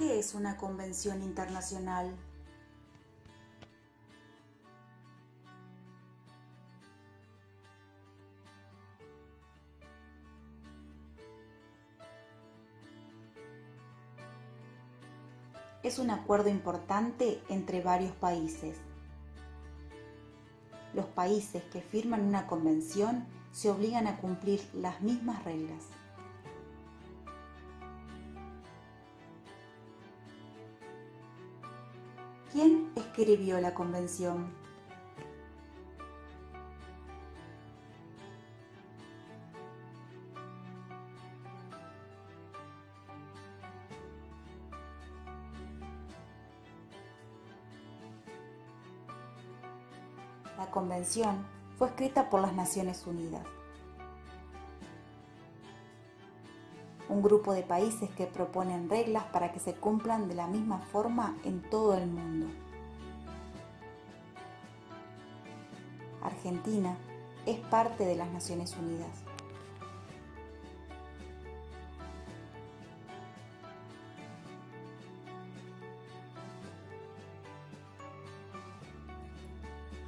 ¿Qué es una convención internacional? Es un acuerdo importante entre varios países. Los países que firman una convención se obligan a cumplir las mismas reglas. ¿Quién escribió la convención? La convención fue escrita por las Naciones Unidas, un grupo de países que proponen reglas para que se cumplan de la misma forma en todo el mundo. Argentina es parte de las Naciones Unidas.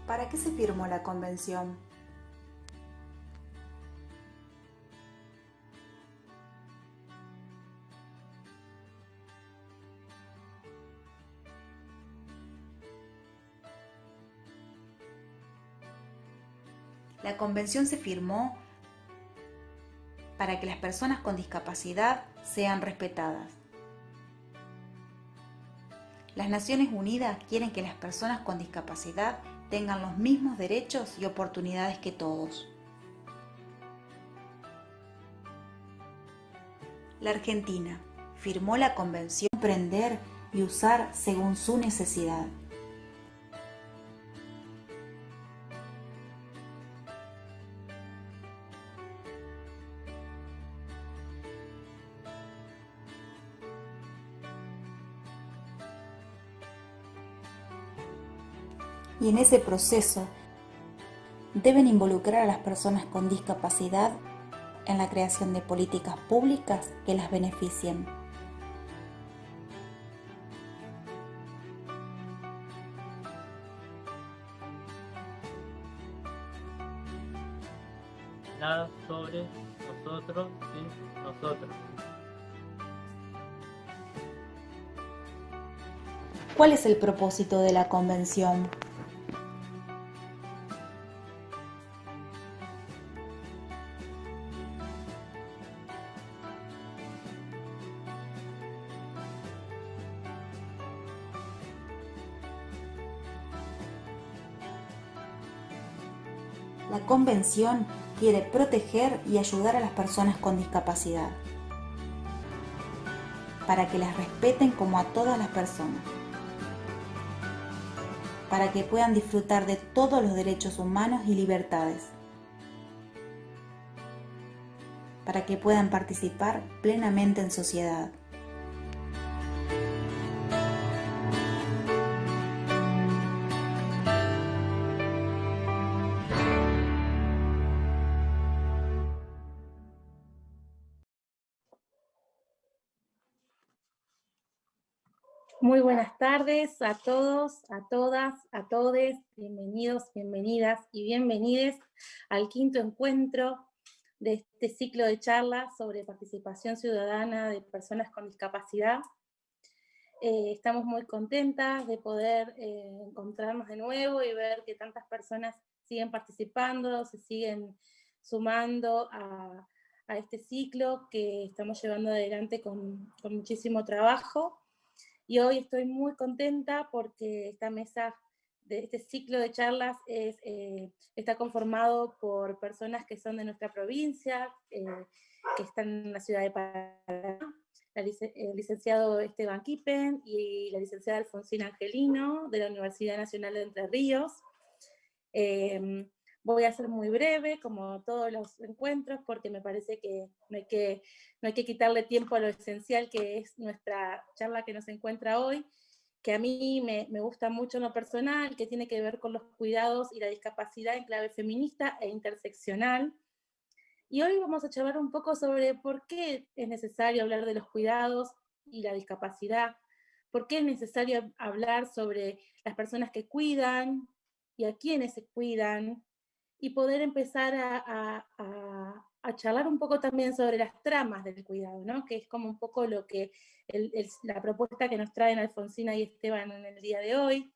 ¿Para qué se firmó la convención? La convención se firmó para que las personas con discapacidad sean respetadas. Las Naciones Unidas quieren que las personas con discapacidad tengan los mismos derechos y oportunidades que todos. La Argentina firmó la convención para comprender y usar según su necesidad. Y en ese proceso deben involucrar a las personas con discapacidad en la creación de políticas públicas que las beneficien. Nada sobre nosotros sin nosotros. ¿Cuál es el propósito de la convención? La convención quiere proteger y ayudar a las personas con discapacidad, para que las respeten como a todas las personas, para que puedan disfrutar de todos los derechos humanos y libertades, para que puedan participar plenamente en sociedad. Muy buenas tardes a todos, a todas, a todes, bienvenidos, bienvenidas y bienvenides al quinto encuentro de este ciclo de charlas sobre participación ciudadana de personas con discapacidad. Estamos muy contentas de poder encontrarnos de nuevo y ver que tantas personas siguen participando, se siguen sumando a este ciclo que estamos llevando adelante con muchísimo trabajo. Y hoy estoy muy contenta porque esta mesa de este ciclo de charlas está conformado por personas que son de nuestra provincia, que están en la ciudad de Paraná, el licenciado Esteban Kippen y la licenciada Alfonsina Angelino de la Universidad Nacional de Entre Ríos. Voy a ser muy breve, como todos los encuentros, porque me parece que no hay que quitarle tiempo a lo esencial que es nuestra charla que nos encuentra hoy, que a mí me gusta mucho en lo personal, que tiene que ver con los cuidados y la discapacidad en clave feminista e interseccional. Y hoy vamos a charlar un poco sobre por qué es necesario hablar de los cuidados y la discapacidad, por qué es necesario hablar sobre las personas que cuidan y a quiénes se cuidan, y poder empezar a charlar un poco también sobre las tramas del cuidado, ¿no? Que es como un poco lo que la propuesta que nos traen Alfonsina y Esteban en el día de hoy.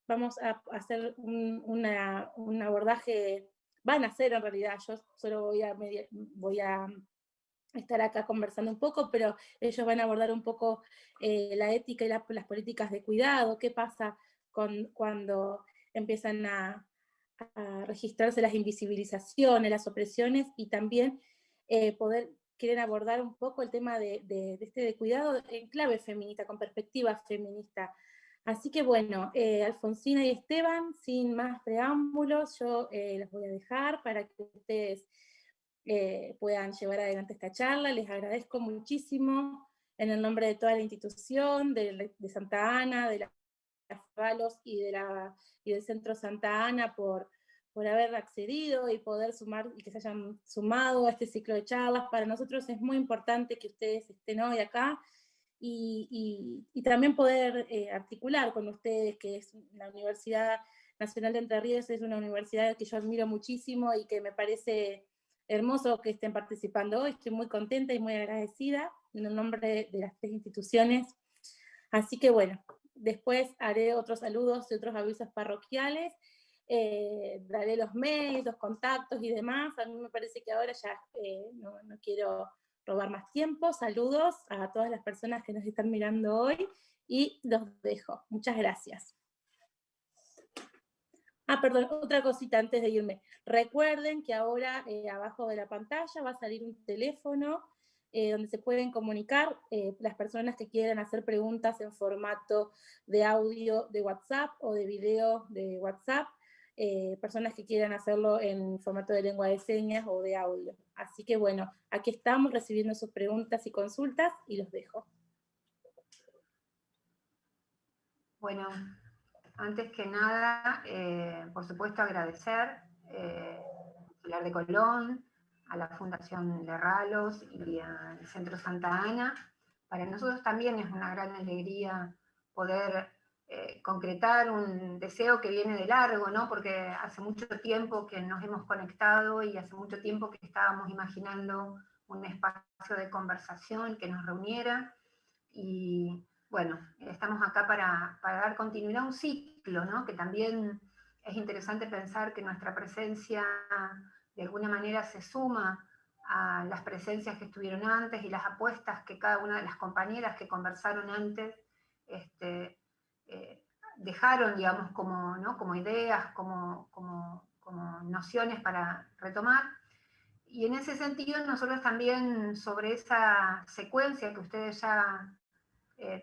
Vamos a hacer un abordaje, van a hacer en realidad, yo solo voy a estar acá conversando un poco, pero ellos van a abordar un poco la ética y las políticas de cuidado, qué pasa cuando empiezan a registrarse las invisibilizaciones, las opresiones, y también quieren abordar un poco el tema de cuidado en clave feminista, con perspectiva feminista. Así que bueno, Alfonsina y Esteban, sin más preámbulos, yo los voy a dejar para que ustedes puedan llevar adelante esta charla. Les agradezco muchísimo en el nombre de toda la institución, de Santa Ana, de la Falos y del Centro Santa Ana por haber accedido y poder sumar y que se hayan sumado a este ciclo de charlas. Para nosotros es muy importante que ustedes estén hoy acá y también poder articular con ustedes, que es la Universidad Nacional de Entre Ríos, es una universidad que yo admiro muchísimo y que me parece hermoso que estén participando hoy. Estoy muy contenta y muy agradecida en el nombre de las tres instituciones. Así que bueno, después haré otros saludos y otros avisos parroquiales, daré los mails, los contactos y demás. A mí me parece que ahora ya no quiero robar más tiempo. Saludos a todas las personas que nos están mirando hoy y los dejo. Muchas gracias. Perdón, otra cosita antes de irme. Recuerden que ahora abajo de la pantalla va a salir un teléfono donde se pueden comunicar las personas que quieran hacer preguntas en formato de audio de WhatsApp o de video de WhatsApp, personas que quieran hacerlo en formato de lengua de señas o de audio. Así que bueno, aquí estamos recibiendo sus preguntas y consultas y los dejo. Bueno, antes que nada, por supuesto agradecer al Solar de Colón, a la Fundación Lerralos y al Centro Santa Ana. Para nosotros también es una gran alegría poder concretar un deseo que viene de largo, ¿no? Porque hace mucho tiempo que nos hemos conectado y hace mucho tiempo que estábamos imaginando un espacio de conversación que nos reuniera, y bueno, estamos acá para dar continuidad a un ciclo, ¿no? Que también es interesante pensar que nuestra presencia de alguna manera se suma a las presencias que estuvieron antes y las apuestas que cada una de las compañeras que conversaron antes dejaron, digamos, como, ¿no? Como ideas, como nociones para retomar. Y en ese sentido, nosotros también, sobre esa secuencia que ustedes ya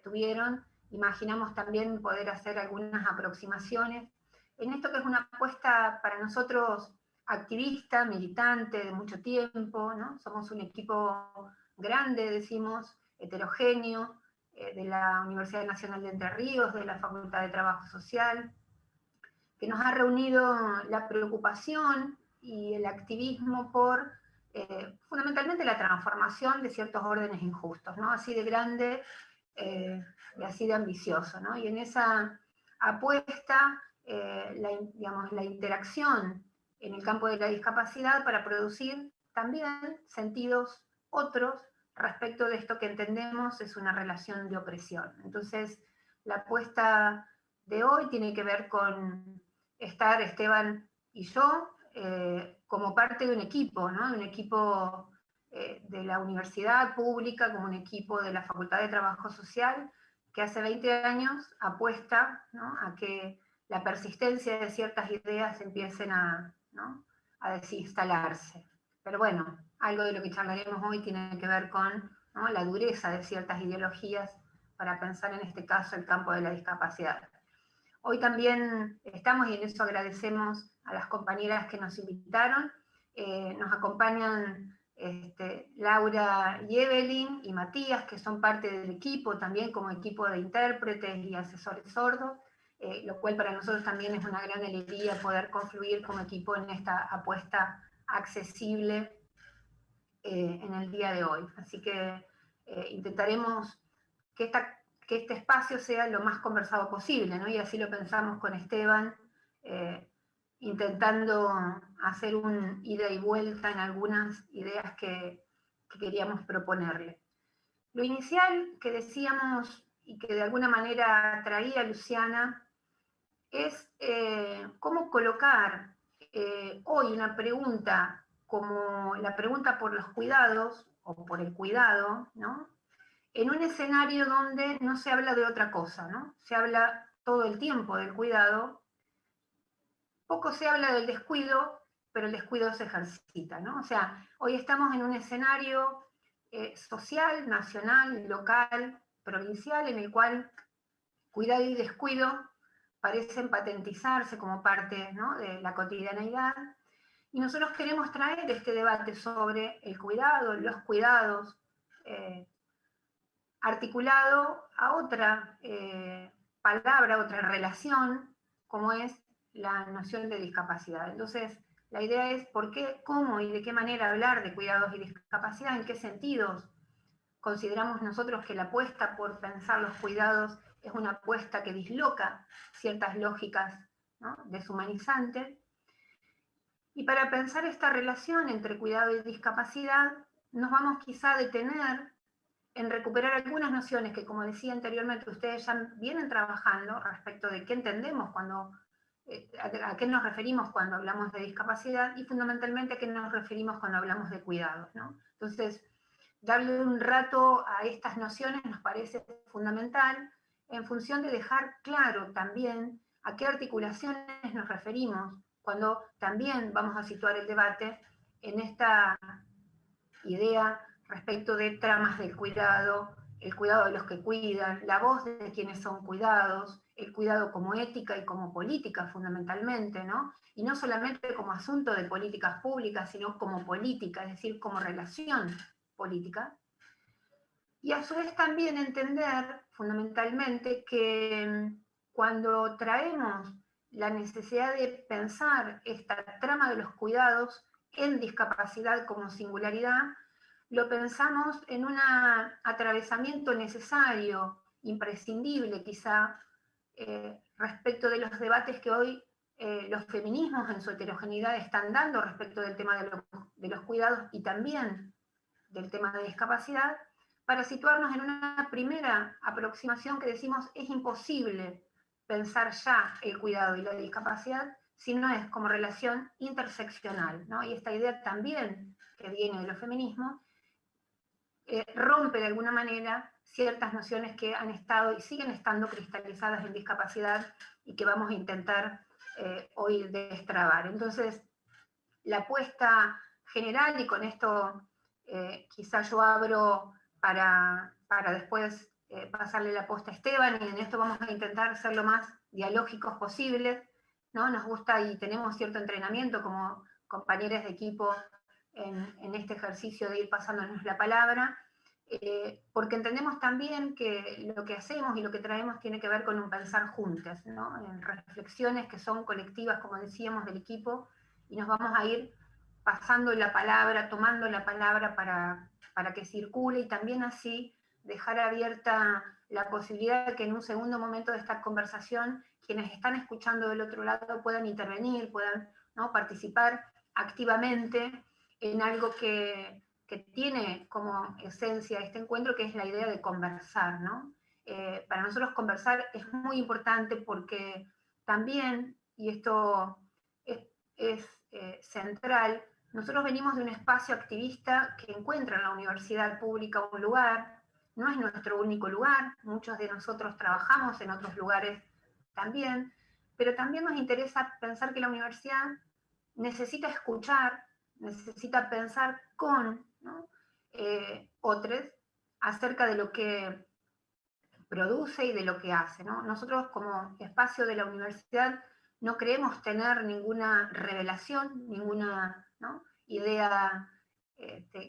tuvieron, imaginamos también poder hacer algunas aproximaciones en esto que es una apuesta para nosotros activista, militante, de mucho tiempo, ¿no? Somos un equipo grande, decimos, heterogéneo, de la Universidad Nacional de Entre Ríos, de la Facultad de Trabajo Social, que nos ha reunido la preocupación y el activismo por fundamentalmente la transformación de ciertos órdenes injustos, ¿no? Así de grande y así de ambicioso, ¿no? Y en esa apuesta, la interacción en el campo de la discapacidad para producir también sentidos otros respecto de esto que entendemos es una relación de opresión. Entonces, la apuesta de hoy tiene que ver con estar Esteban y yo como parte de un equipo, ¿no? Un equipo de la universidad pública, como un equipo de la Facultad de Trabajo Social, que hace 20 años apuesta, ¿no? A que la persistencia de ciertas ideas empiecen ¿no? a desinstalarse. Pero bueno, algo de lo que charlaremos hoy tiene que ver con, ¿no? La dureza de ciertas ideologías para pensar en este caso el campo de la discapacidad. Hoy también estamos, y en eso agradecemos a las compañeras que nos invitaron, nos acompañan Laura y Evelyn y Matías, que son parte del equipo, también como equipo de intérpretes y asesores sordos, lo cual para nosotros también es una gran alegría poder confluir como equipo en esta apuesta accesible en el día de hoy. Así que intentaremos que este espacio sea lo más conversado posible, ¿no? Y así lo pensamos con Esteban, intentando hacer un ida y vuelta en algunas ideas que queríamos proponerle. Lo inicial que decíamos y que de alguna manera traía Luciana es cómo colocar hoy una pregunta como la pregunta por los cuidados o por el cuidado, ¿no? En un escenario donde no se habla de otra cosa, ¿no? Se habla todo el tiempo del cuidado, poco se habla del descuido, pero el descuido se ejercita, ¿no? O sea, hoy estamos en un escenario social, nacional, local, provincial, en el cual cuidado y descuido parecen patentizarse como parte, ¿no?, de la cotidianeidad, y nosotros queremos traer este debate sobre el cuidado, los cuidados, articulado a otra palabra, otra relación, como es la noción de discapacidad. Entonces, la idea es por qué, cómo y de qué manera hablar de cuidados y discapacidad, en qué sentidos consideramos nosotros que la apuesta por pensar los cuidados es una apuesta que disloca ciertas lógicas, ¿no?, deshumanizantes. Y para pensar esta relación entre cuidado y discapacidad, nos vamos quizá a detener en recuperar algunas nociones que, como decía anteriormente, ustedes ya vienen trabajando respecto de qué entendemos cuando, a qué nos referimos cuando hablamos de discapacidad y fundamentalmente a qué nos referimos cuando hablamos de cuidados, ¿no? Entonces, darle un rato a estas nociones nos parece fundamental en función de dejar claro también a qué articulaciones nos referimos cuando también vamos a situar el debate en esta idea respecto de tramas del cuidado, el cuidado de los que cuidan, la voz de quienes son cuidados, el cuidado como ética y como política fundamentalmente, ¿no? Y no solamente como asunto de políticas públicas, sino como política, es decir, como relación política. Y a su vez también entender fundamentalmente que cuando traemos la necesidad de pensar esta trama de los cuidados en discapacidad como singularidad, lo pensamos en un atravesamiento necesario, imprescindible quizá, respecto de los debates que hoy los feminismos en su heterogeneidad están dando respecto del tema de los cuidados y también del tema de discapacidad, para situarnos en una primera aproximación que decimos es imposible pensar ya el cuidado y la discapacidad si no es como relación interseccional, ¿no? Y esta idea también que viene de los feminismos rompe de alguna manera ciertas nociones que han estado y siguen estando cristalizadas en discapacidad y que vamos a intentar hoy destrabar. Entonces, la apuesta general, y con esto quizá yo abro para después pasarle la posta a Esteban, y en esto vamos a intentar ser lo más dialógicos posibles, ¿no? Nos gusta y tenemos cierto entrenamiento como compañeros de equipo en este ejercicio de ir pasándonos la palabra, porque entendemos también que lo que hacemos y lo que traemos tiene que ver con un pensar juntas, ¿no? En reflexiones que son colectivas, como decíamos, del equipo, y nos vamos a ir pasando la palabra, tomando la palabra para que circule, y también así dejar abierta la posibilidad de que en un segundo momento de esta conversación quienes están escuchando del otro lado puedan intervenir, puedan, ¿no?, participar activamente en algo que tiene como esencia este encuentro, que es la idea de conversar, ¿no? Para nosotros conversar es muy importante porque también, y esto es central, nosotros venimos de un espacio activista que encuentra en la universidad pública un lugar, no es nuestro único lugar, muchos de nosotros trabajamos en otros lugares también, pero también nos interesa pensar que la universidad necesita escuchar, necesita pensar con, ¿no?, otros acerca de lo que produce y de lo que hace, ¿no? Nosotros como espacio de la universidad no creemos tener ninguna revelación, ninguna, ¿no?, idea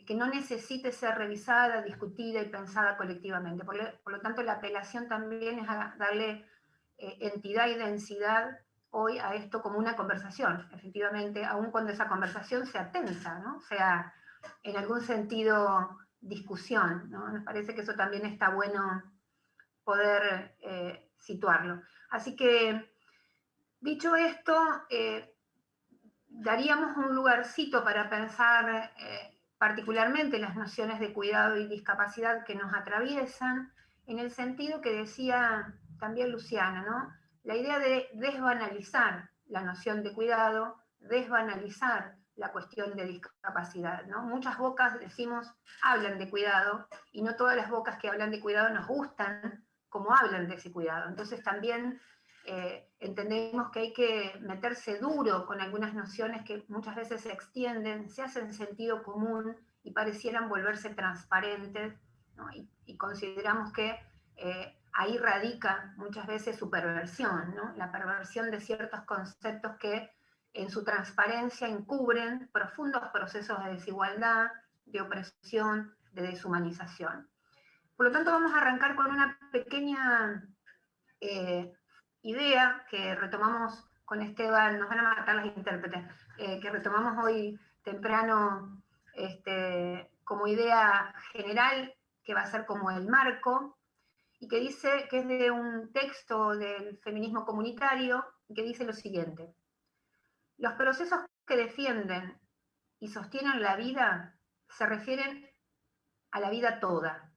que no necesite ser revisada, discutida y pensada colectivamente. Por lo tanto, la apelación también es a darle entidad y densidad hoy a esto como una conversación, efectivamente, aun cuando esa conversación sea tensa, ¿no?, sea en algún sentido discusión, ¿no? Nos parece que eso también está bueno poder situarlo. Así que, dicho esto, daríamos un lugarcito para pensar particularmente las nociones de cuidado y discapacidad que nos atraviesan, en el sentido que decía también Luciana, ¿no? La idea de desbanalizar la noción de cuidado, desbanalizar la cuestión de discapacidad, ¿no? Muchas bocas, decimos, hablan de cuidado, y no todas las bocas que hablan de cuidado nos gustan como hablan de ese cuidado. Entonces también entendemos que hay que meterse duro con algunas nociones que muchas veces se extienden, se hacen sentido común y parecieran volverse transparentes, ¿no? Y consideramos que ahí radica muchas veces su perversión, ¿no? La perversión de ciertos conceptos que en su transparencia encubren profundos procesos de desigualdad, de opresión, de deshumanización. Por lo tanto, vamos a arrancar con una pequeña idea que retomamos con Esteban, nos van a matar las intérpretes, que retomamos hoy temprano como idea general, que va a ser como el marco, y que dice que es de un texto del feminismo comunitario, que dice lo siguiente: los procesos que defienden y sostienen la vida se refieren a la vida toda.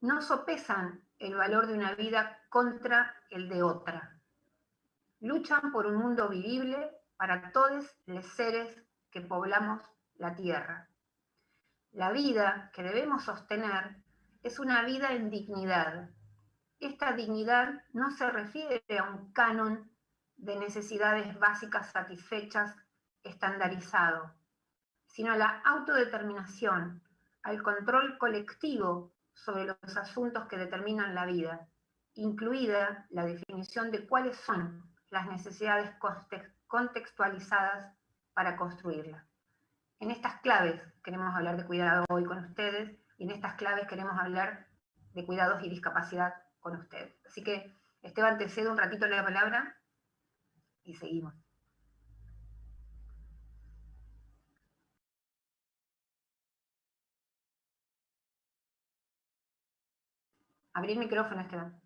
No sopesan el valor de una vida contra el de otra. Luchan por un mundo vivible para todos los seres que poblamos la tierra. La vida que debemos sostener es una vida en dignidad. Esta dignidad no se refiere a un canon de necesidades básicas satisfechas estandarizado, sino a la autodeterminación, al control colectivo sobre los asuntos que determinan la vida, incluida la definición de cuáles son las necesidades contextualizadas para construirla. En estas claves queremos hablar de cuidado hoy con ustedes, y en estas claves queremos hablar de cuidados y discapacidad con ustedes. Así que, Esteban, te cedo un ratito la palabra y seguimos. Abrí el micrófono, Esteban.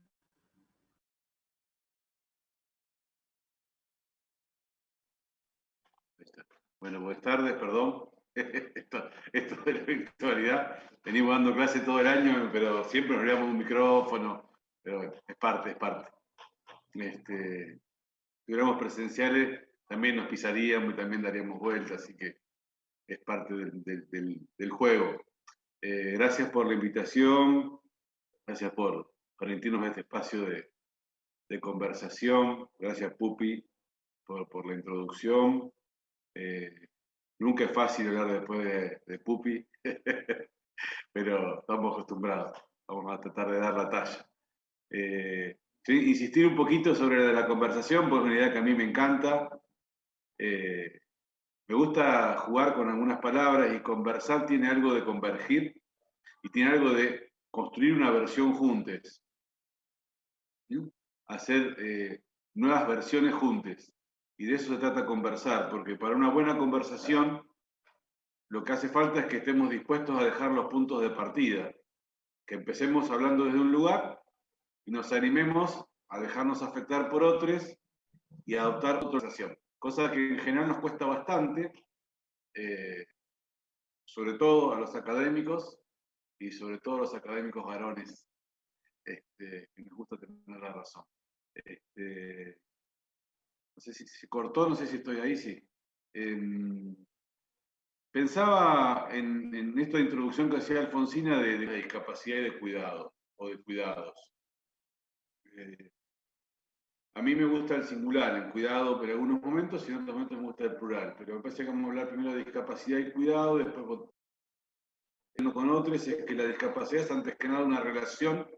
Bueno, buenas tardes, perdón. Esto de la virtualidad. Venimos dando clase todo el año, pero siempre nos olvidamos un micrófono. Pero bueno, es parte. Si tuviéramos presenciales, también nos pisaríamos y también daríamos vueltas, así que es parte del juego. Gracias por la invitación, gracias por permitirnos este espacio de conversación. Gracias, Pupi, por la introducción. Nunca es fácil hablar después de Pupi, pero estamos acostumbrados. Vamos a tratar de dar la talla. Sí, insistir un poquito sobre la conversación, porque es una idea que a mí me encanta. Me gusta jugar con algunas palabras, y conversar tiene algo de convergir y tiene algo de construir una versión juntos. ¿Sí? Hacer nuevas versiones juntos. Y de eso se trata conversar, porque para una buena conversación lo que hace falta es que estemos dispuestos a dejar los puntos de partida, que empecemos hablando desde un lugar y nos animemos a dejarnos afectar por otros y a adoptar otra conversación, cosa que en general nos cuesta bastante, sobre todo a los académicos y sobre todo a los académicos varones, que nos gusta tener la razón. No sé si se cortó, no sé si estoy ahí, sí. Pensaba en esta introducción que hacía Alfonsina de la discapacidad y de cuidado, o de cuidados. A mí me gusta el singular, el cuidado, pero en algunos momentos, y en otros momentos me gusta el plural. Pero me parece que vamos a hablar primero de discapacidad y cuidado, después uno con otros, es que la discapacidad es antes que nada una relación,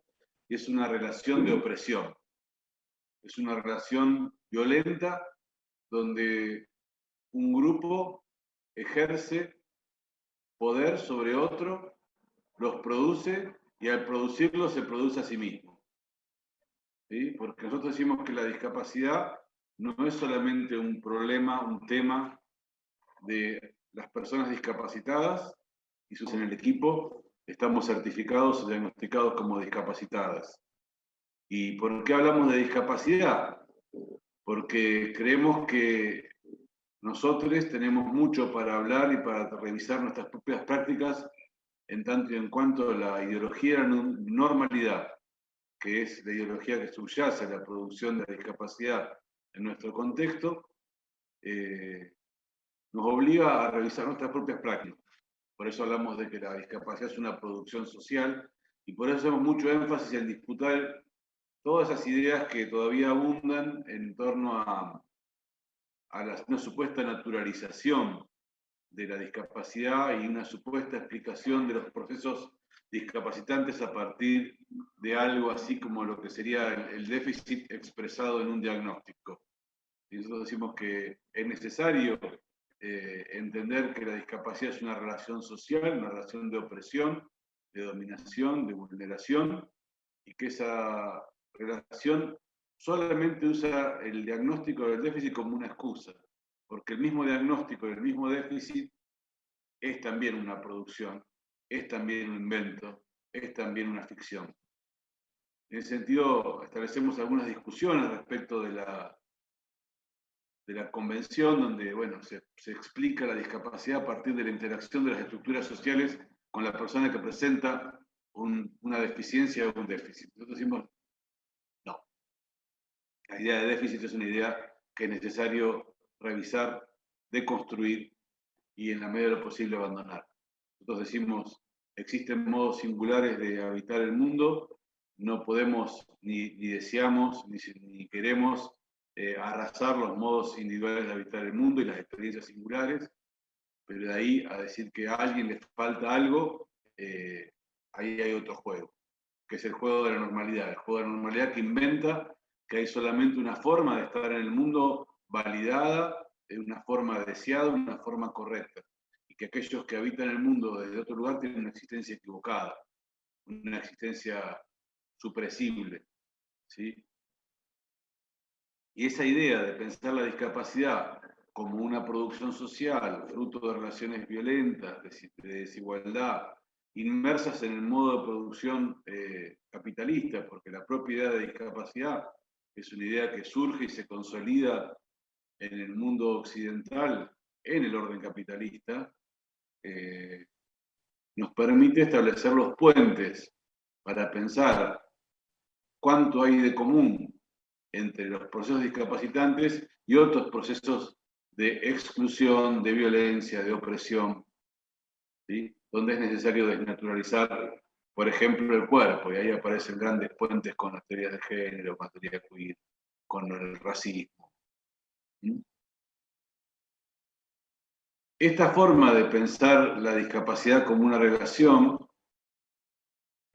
y es una relación de opresión. Es una relación violenta donde un grupo ejerce poder sobre otro, los produce y al producirlos se produce a sí mismo. ¿Sí? Porque nosotros decimos que la discapacidad no es solamente un problema, un tema de las personas discapacitadas, y sus en el equipo estamos certificados o diagnosticados como discapacitadas. ¿Y por qué hablamos de discapacidad? Porque creemos que nosotros tenemos mucho para hablar y para revisar nuestras propias prácticas en tanto y en cuanto a la ideología de la normalidad, que es la ideología que subyace a la producción de la discapacidad en nuestro contexto, nos obliga a revisar nuestras propias prácticas. Por eso hablamos de que la discapacidad es una producción social y por eso hacemos mucho énfasis en disputar todas esas ideas que todavía abundan en torno a una supuesta naturalización de la discapacidad y una supuesta explicación de los procesos discapacitantes a partir de algo así como lo que sería el déficit expresado en un diagnóstico. Y nosotros decimos que es necesario entender que la discapacidad es una relación social, una relación de opresión, de dominación, de vulneración, y que esa relación solamente usa el diagnóstico del déficit como una excusa, porque el mismo diagnóstico y el mismo déficit es también una producción, es también un invento, es también una ficción. En ese sentido, establecemos algunas discusiones respecto de la convención, donde bueno, se explica la discapacidad a partir de la interacción de las estructuras sociales con la persona que presenta una deficiencia o un déficit. Nosotros decimos, no. La idea de déficit es una idea que es necesario revisar, deconstruir y en la medida de lo posible abandonar. Nosotros decimos, existen modos singulares de habitar el mundo, no podemos, ni deseamos, ni queremos arrasar los modos individuales de habitar el mundo y las experiencias singulares, pero de ahí a decir que a alguien le falta algo, ahí hay otro juego, que es el juego de la normalidad, el juego de la normalidad que inventa que hay solamente una forma de estar en el mundo validada, una forma deseada, una forma correcta, y que aquellos que habitan el mundo desde otro lugar tienen una existencia equivocada, una existencia supresible, ¿sí? Y esa idea de pensar la discapacidad como una producción social, fruto de relaciones violentas, de desigualdad, inmersas en el modo de producción capitalista, porque la propia idea de discapacidad es una idea que surge y se consolida en el mundo occidental, en el orden capitalista, nos permite establecer los puentes para pensar cuánto hay de común entre los procesos discapacitantes y otros procesos de exclusión, de violencia, de opresión, ¿sí? Donde es necesario desnaturalizar, por ejemplo, el cuerpo, y ahí aparecen grandes puentes con las teorías de género, con la teoría queer, con el racismo. ¿Sí? Esta forma de pensar la discapacidad como una relación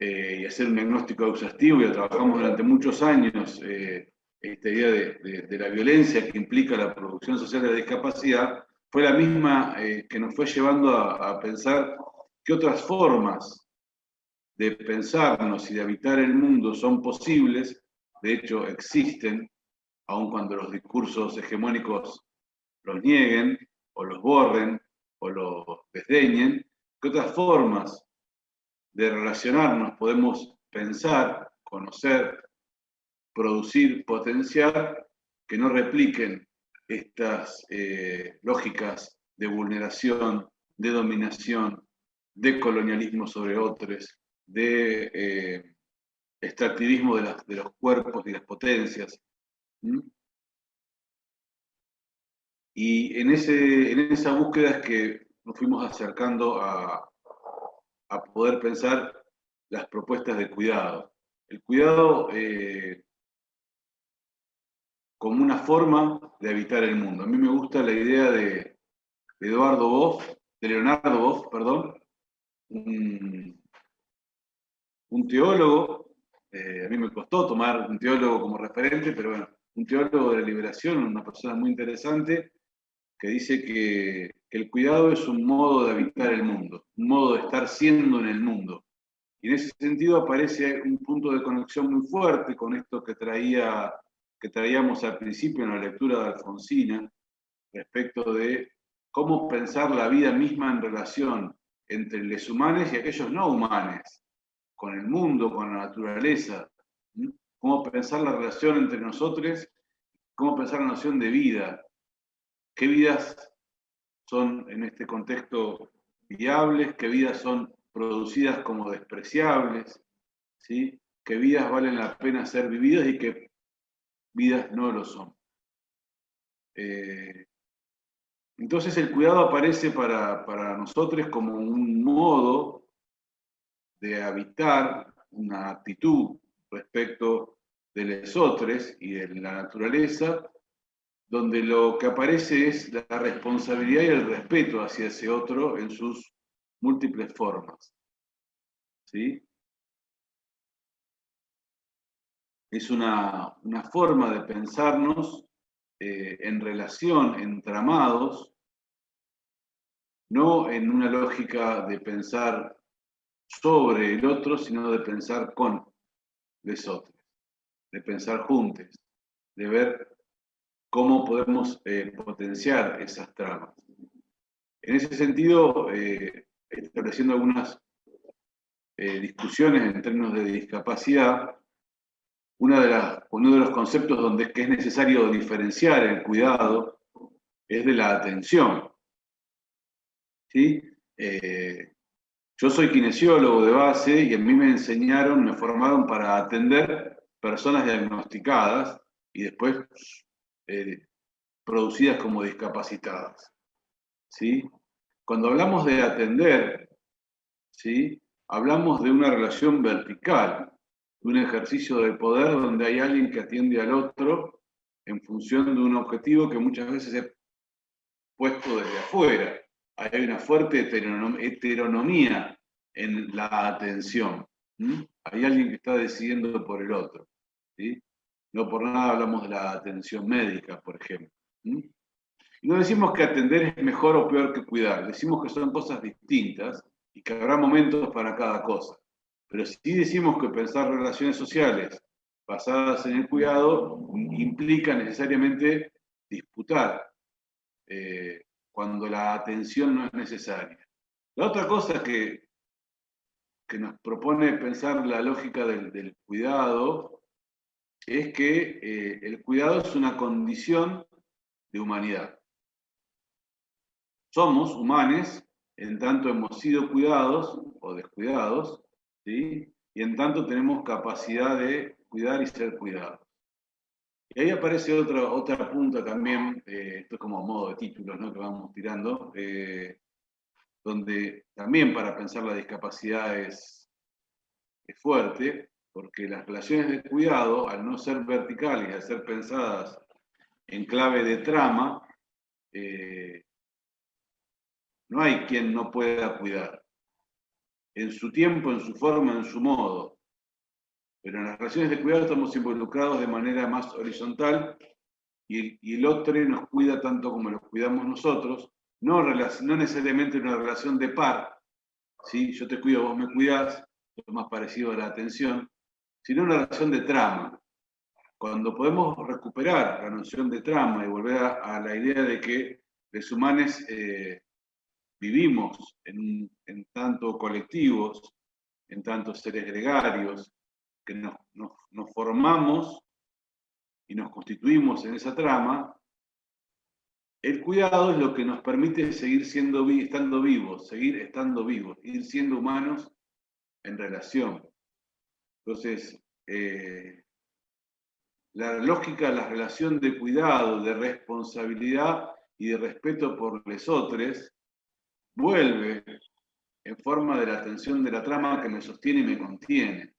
y hacer un diagnóstico exhaustivo, y lo trabajamos durante muchos años, esta idea de la violencia que implica la producción social de la discapacidad, fue la misma que nos fue llevando a pensar qué otras formas de pensarnos y de habitar el mundo son posibles, de hecho existen, aun cuando los discursos hegemónicos los nieguen, o los borren, o los desdeñen, qué otras formas de relacionarnos podemos pensar, conocer, producir, potenciar, que no repliquen estas lógicas de vulneración, de dominación, de colonialismo sobre otros, de extractivismo de los cuerpos y las potencias. ¿Mm? Y en esa búsqueda es que nos fuimos acercando a poder pensar las propuestas de cuidado. El cuidado como una forma de habitar el mundo. A mí me gusta la idea de Leonardo Boff, perdón, un teólogo, a mí me costó tomar un teólogo como referente, pero bueno, un teólogo de la liberación, una persona muy interesante, que dice que el cuidado es un modo de habitar el mundo, un modo de estar siendo en el mundo. Y en ese sentido aparece un punto de conexión muy fuerte con esto que traíamos al principio en la lectura de Alfonsina, respecto de cómo pensar la vida misma en relación entre los humanos y aquellos no humanos, con el mundo, con la naturaleza, cómo pensar la relación entre nosotros, cómo pensar la noción de vida, qué vidas son en este contexto viables, qué vidas son producidas como despreciables, ¿sí? Qué vidas valen la pena ser vividas y qué vidas no lo son. Entonces el cuidado aparece para nosotros como un modo de habitar, una actitud respecto de los otros y de la naturaleza, donde lo que aparece es la responsabilidad y el respeto hacia ese otro en sus múltiples formas. ¿Sí? Es una forma de pensarnos en relación, entramados, no en una lógica de pensar sobre el otro, sino de pensar con los otros, de pensar juntos, de ver cómo podemos potenciar esas tramas. En ese sentido, estableciendo algunas discusiones en términos de discapacidad, uno de los conceptos donde es necesario diferenciar el cuidado es de la atención. ¿Sí? Yo soy kinesiólogo de base y a mí me formaron para atender personas diagnosticadas y después producidas como discapacitadas. ¿Sí? Cuando hablamos de atender, ¿sí? Hablamos de una relación vertical, de un ejercicio de poder donde hay alguien que atiende al otro en función de un objetivo que muchas veces es puesto desde afuera. Hay una fuerte heteronomía en la atención. Hay alguien que está decidiendo por el otro. ¿Sí? No por nada hablamos de la atención médica, por ejemplo. Y no decimos que atender es mejor o peor que cuidar, decimos que son cosas distintas y que habrá momentos para cada cosa. Pero sí decimos que pensar relaciones sociales basadas en el cuidado implica necesariamente disputar cuando la atención no es necesaria. La otra cosa que nos propone pensar la lógica del cuidado es que el cuidado es una condición de humanidad. Somos humanos, en tanto hemos sido cuidados o descuidados, ¿sí? Y en tanto tenemos capacidad de cuidar y ser cuidados. Y ahí aparece otra punta también, esto es como modo de títulos, ¿no? Que vamos tirando, donde también para pensar la discapacidad es fuerte, porque las relaciones de cuidado, al no ser verticales, al ser pensadas en clave de trama, no hay quien no pueda cuidar, en su tiempo, en su forma, en su modo. Pero en las relaciones de cuidado estamos involucrados de manera más horizontal y el otro nos cuida tanto como los cuidamos nosotros, no necesariamente una relación de par, ¿sí? Yo te cuido, vos me cuidás, es más parecido a la atención, sino una relación de trama. Cuando podemos recuperar la noción de trama y volver a la idea de que los humanos vivimos en tanto colectivos, en tanto seres gregarios, que nos formamos y nos constituimos en esa trama, el cuidado es lo que nos permite seguir estando vivos, ir siendo humanos en relación. Entonces, la lógica de la relación de cuidado, de responsabilidad y de respeto por los otros, vuelve en forma de la atención de la trama que me sostiene y me contiene.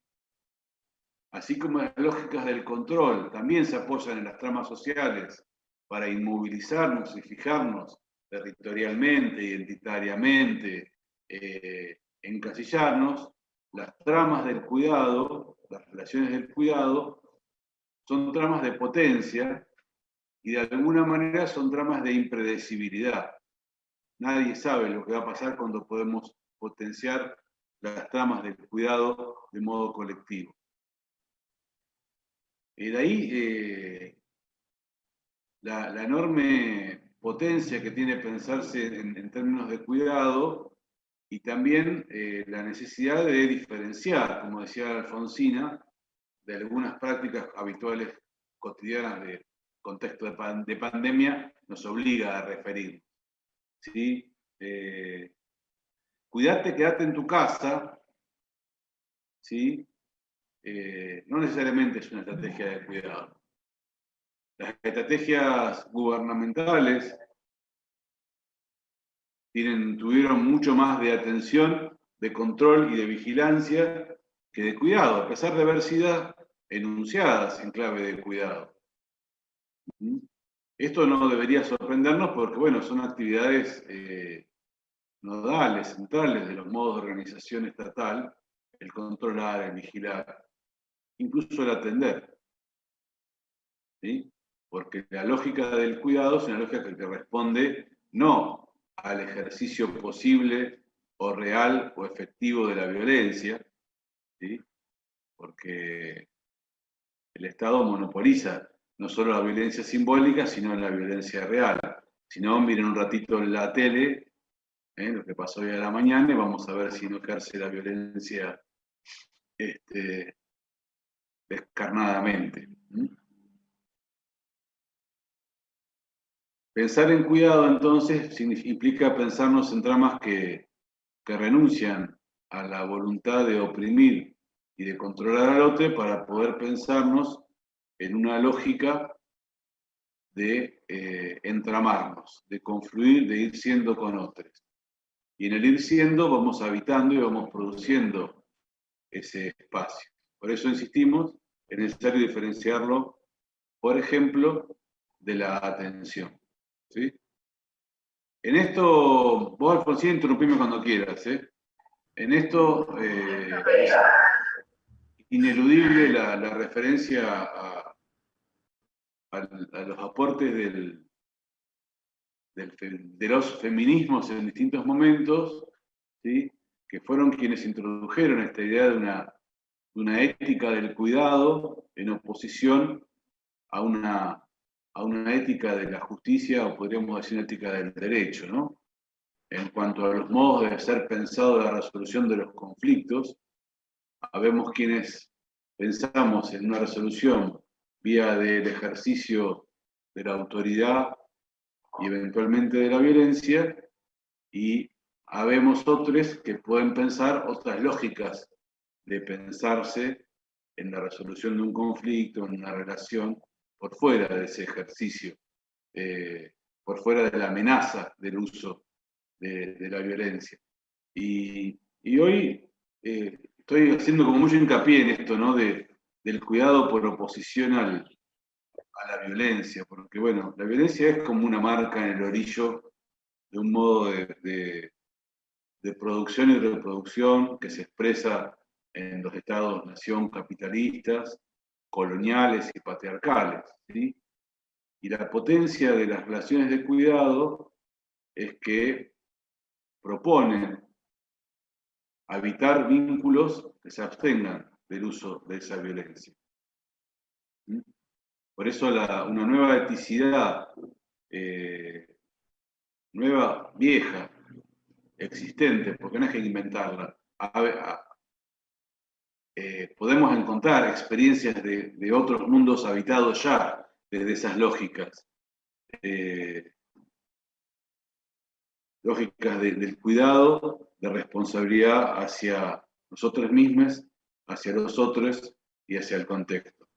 Así como las lógicas del control también se apoyan en las tramas sociales para inmovilizarnos y fijarnos territorialmente, identitariamente, encasillarnos, las tramas del cuidado, las relaciones del cuidado, son tramas de potencia y de alguna manera son tramas de impredecibilidad. Nadie sabe lo que va a pasar cuando podemos potenciar las tramas del cuidado de modo colectivo. De ahí la enorme potencia que tiene pensarse en términos de cuidado y también la necesidad de diferenciar, como decía Alfonsina, de algunas prácticas habituales cotidianas de contexto de pandemia, nos obliga a referir. ¿Sí? Cuidate, quédate en tu casa, ¿sí? No necesariamente es una estrategia de cuidado. Las estrategias gubernamentales tuvieron mucho más de atención, de control y de vigilancia que de cuidado, a pesar de haber sido enunciadas en clave de cuidado. Esto no debería sorprendernos porque, bueno, son actividades nodales, centrales de los modos de organización estatal, el controlar, el vigilar, incluso el atender. ¿Sí? Porque la lógica del cuidado es una lógica que responde no al ejercicio posible o real o efectivo de la violencia, ¿sí? Porque el Estado monopoliza no solo la violencia simbólica, sino la violencia real. Si no, miren un ratito en la tele, lo que pasó hoy a la mañana, y vamos a ver si no ejerce la violencia descarnadamente. Pensar en cuidado, entonces, implica pensarnos en tramas que renuncian a la voluntad de oprimir y de controlar al otro para poder pensarnos en una lógica de entramarnos, de confluir, de ir siendo con otros. Y en el ir siendo vamos habitando y vamos produciendo ese espacio. Por eso insistimos, es necesario diferenciarlo, por ejemplo, de la atención. ¿Sí? En esto, vos, Alfonsín, interrumpime cuando quieras. En esto es ineludible la referencia a los aportes de los feminismos en distintos momentos, ¿sí? Que fueron quienes introdujeron esta idea de una ética del cuidado en oposición a una ética de la justicia, o podríamos decir una ética del derecho, ¿no? En cuanto a los modos de ser pensado de la resolución de los conflictos, habemos quienes pensamos en una resolución vía del ejercicio de la autoridad y eventualmente de la violencia, y habemos otros que pueden pensar otras lógicas de pensarse en la resolución de un conflicto, en una relación, por fuera de ese ejercicio, por fuera de la amenaza del uso de la violencia. Y hoy estoy haciendo como mucho hincapié en esto, ¿no? Del cuidado por oposición a la violencia, porque bueno, la violencia es como una marca en el orillo de un modo de producción y reproducción que se expresa en los estados-nación capitalistas, coloniales y patriarcales, ¿sí? Y la potencia de las relaciones de cuidado es que proponen habitar vínculos que se abstengan del uso de esa violencia. Por eso una nueva eticidad, nueva, vieja, existente, porque no es que inventarla, podemos encontrar experiencias de otros mundos habitados ya desde esas lógicas. Lógicas del cuidado, de responsabilidad hacia nosotros mismos, hacia los otros y hacia el contexto.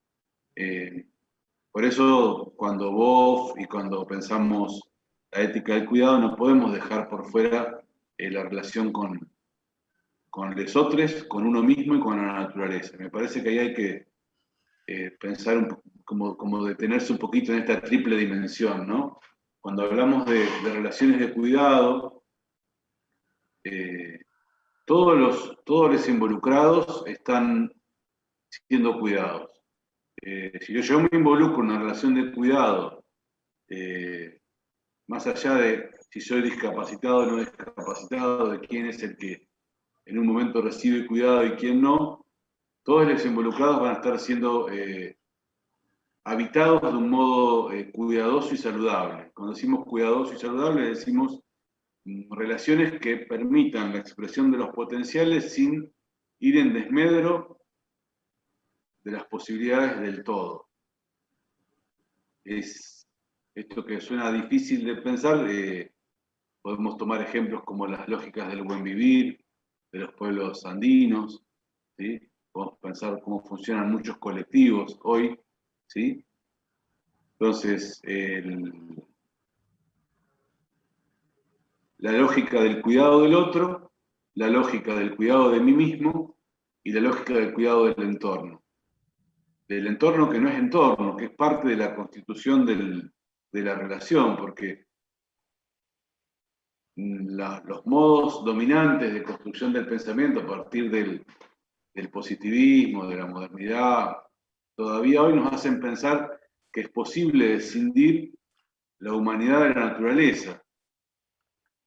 Por eso, cuando vos y cuando pensamos la ética del cuidado, no podemos dejar por fuera la relación con los otros, con uno mismo y con la naturaleza. Me parece que ahí hay que pensar como detenerse un poquito en esta triple dimensión, ¿no? Cuando hablamos de relaciones de cuidado, todos los involucrados están siendo cuidados. Si yo me involucro en una relación de cuidado, más allá de si soy discapacitado o no discapacitado, de quién es el que en un momento recibe cuidado y quién no, todos los involucrados van a estar siendo habitados de un modo cuidadoso y saludable. Cuando decimos cuidadoso y saludable, decimos relaciones que permitan la expresión de los potenciales sin ir en desmedro de las posibilidades del todo. Es esto que suena difícil de pensar, podemos tomar ejemplos como las lógicas del buen vivir, de los pueblos andinos, ¿sí? Podemos pensar cómo funcionan muchos colectivos hoy, ¿sí? Entonces, la lógica del cuidado del otro, la lógica del cuidado de mí mismo y la lógica del cuidado del entorno. Del entorno que no es entorno, que es parte de la constitución de la relación, porque los modos dominantes de construcción del pensamiento a partir del positivismo, de la modernidad, todavía hoy nos hacen pensar que es posible escindir la humanidad de la naturaleza,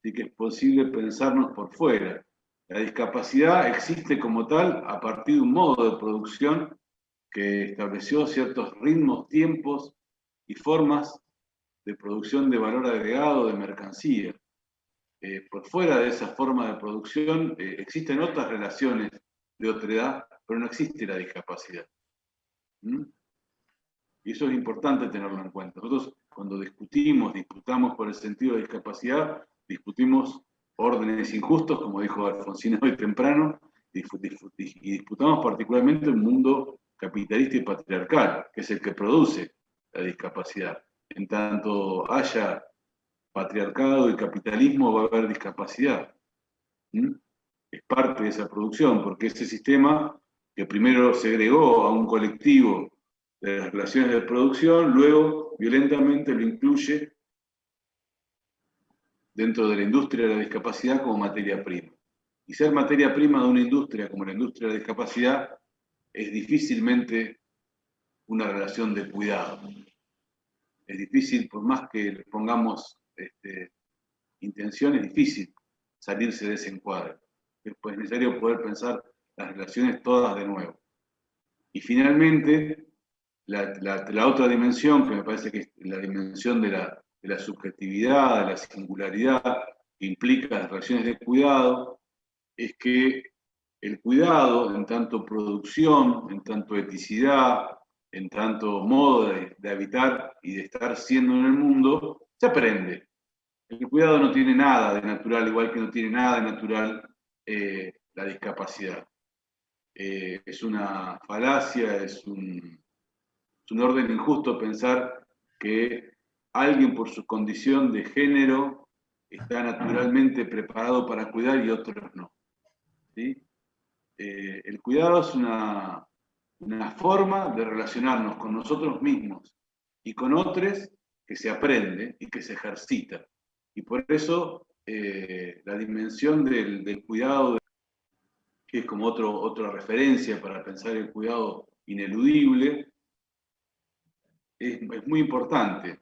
y que es posible pensarnos por fuera. La discapacidad existe como tal a partir de un modo de producción que estableció ciertos ritmos, tiempos y formas de producción de valor agregado de mercancía. Por fuera de esa forma de producción existen otras relaciones de otredad, pero no existe la discapacidad. ¿Mm? Y eso es importante tenerlo en cuenta. Nosotros cuando disputamos por el sentido de discapacidad, discutimos órdenes injustos, como dijo Alfonsín hoy temprano, y disputamos particularmente un mundo capitalista y patriarcal, que es el que produce la discapacidad. En tanto haya patriarcado y capitalismo, va a haber discapacidad. ¿Mm? Es parte de esa producción, porque ese sistema que primero segregó a un colectivo de las relaciones de producción, luego violentamente lo incluye dentro de la industria de la discapacidad como materia prima. Y ser materia prima de una industria como la industria de la discapacidad es difícilmente una relación de cuidado. Es difícil, por más que le pongamos intención, es difícil salirse de ese encuadre. Es necesario poder pensar las relaciones todas de nuevo. Y finalmente, la otra dimensión, que me parece que es la dimensión de la subjetividad, de la singularidad, que implica las relaciones de cuidado, es que el cuidado, en tanto producción, en tanto eticidad, en tanto modo de habitar y de estar siendo en el mundo, se aprende. El cuidado no tiene nada de natural, igual que no tiene nada de natural la discapacidad. Es una falacia, es un orden injusto pensar que alguien por su condición de género está naturalmente preparado para cuidar y otros no. ¿Sí? El cuidado es una forma de relacionarnos con nosotros mismos y con otros que se aprende y que se ejercita. Y por eso la dimensión del cuidado, que es como otra referencia para pensar el cuidado ineludible, es muy importante,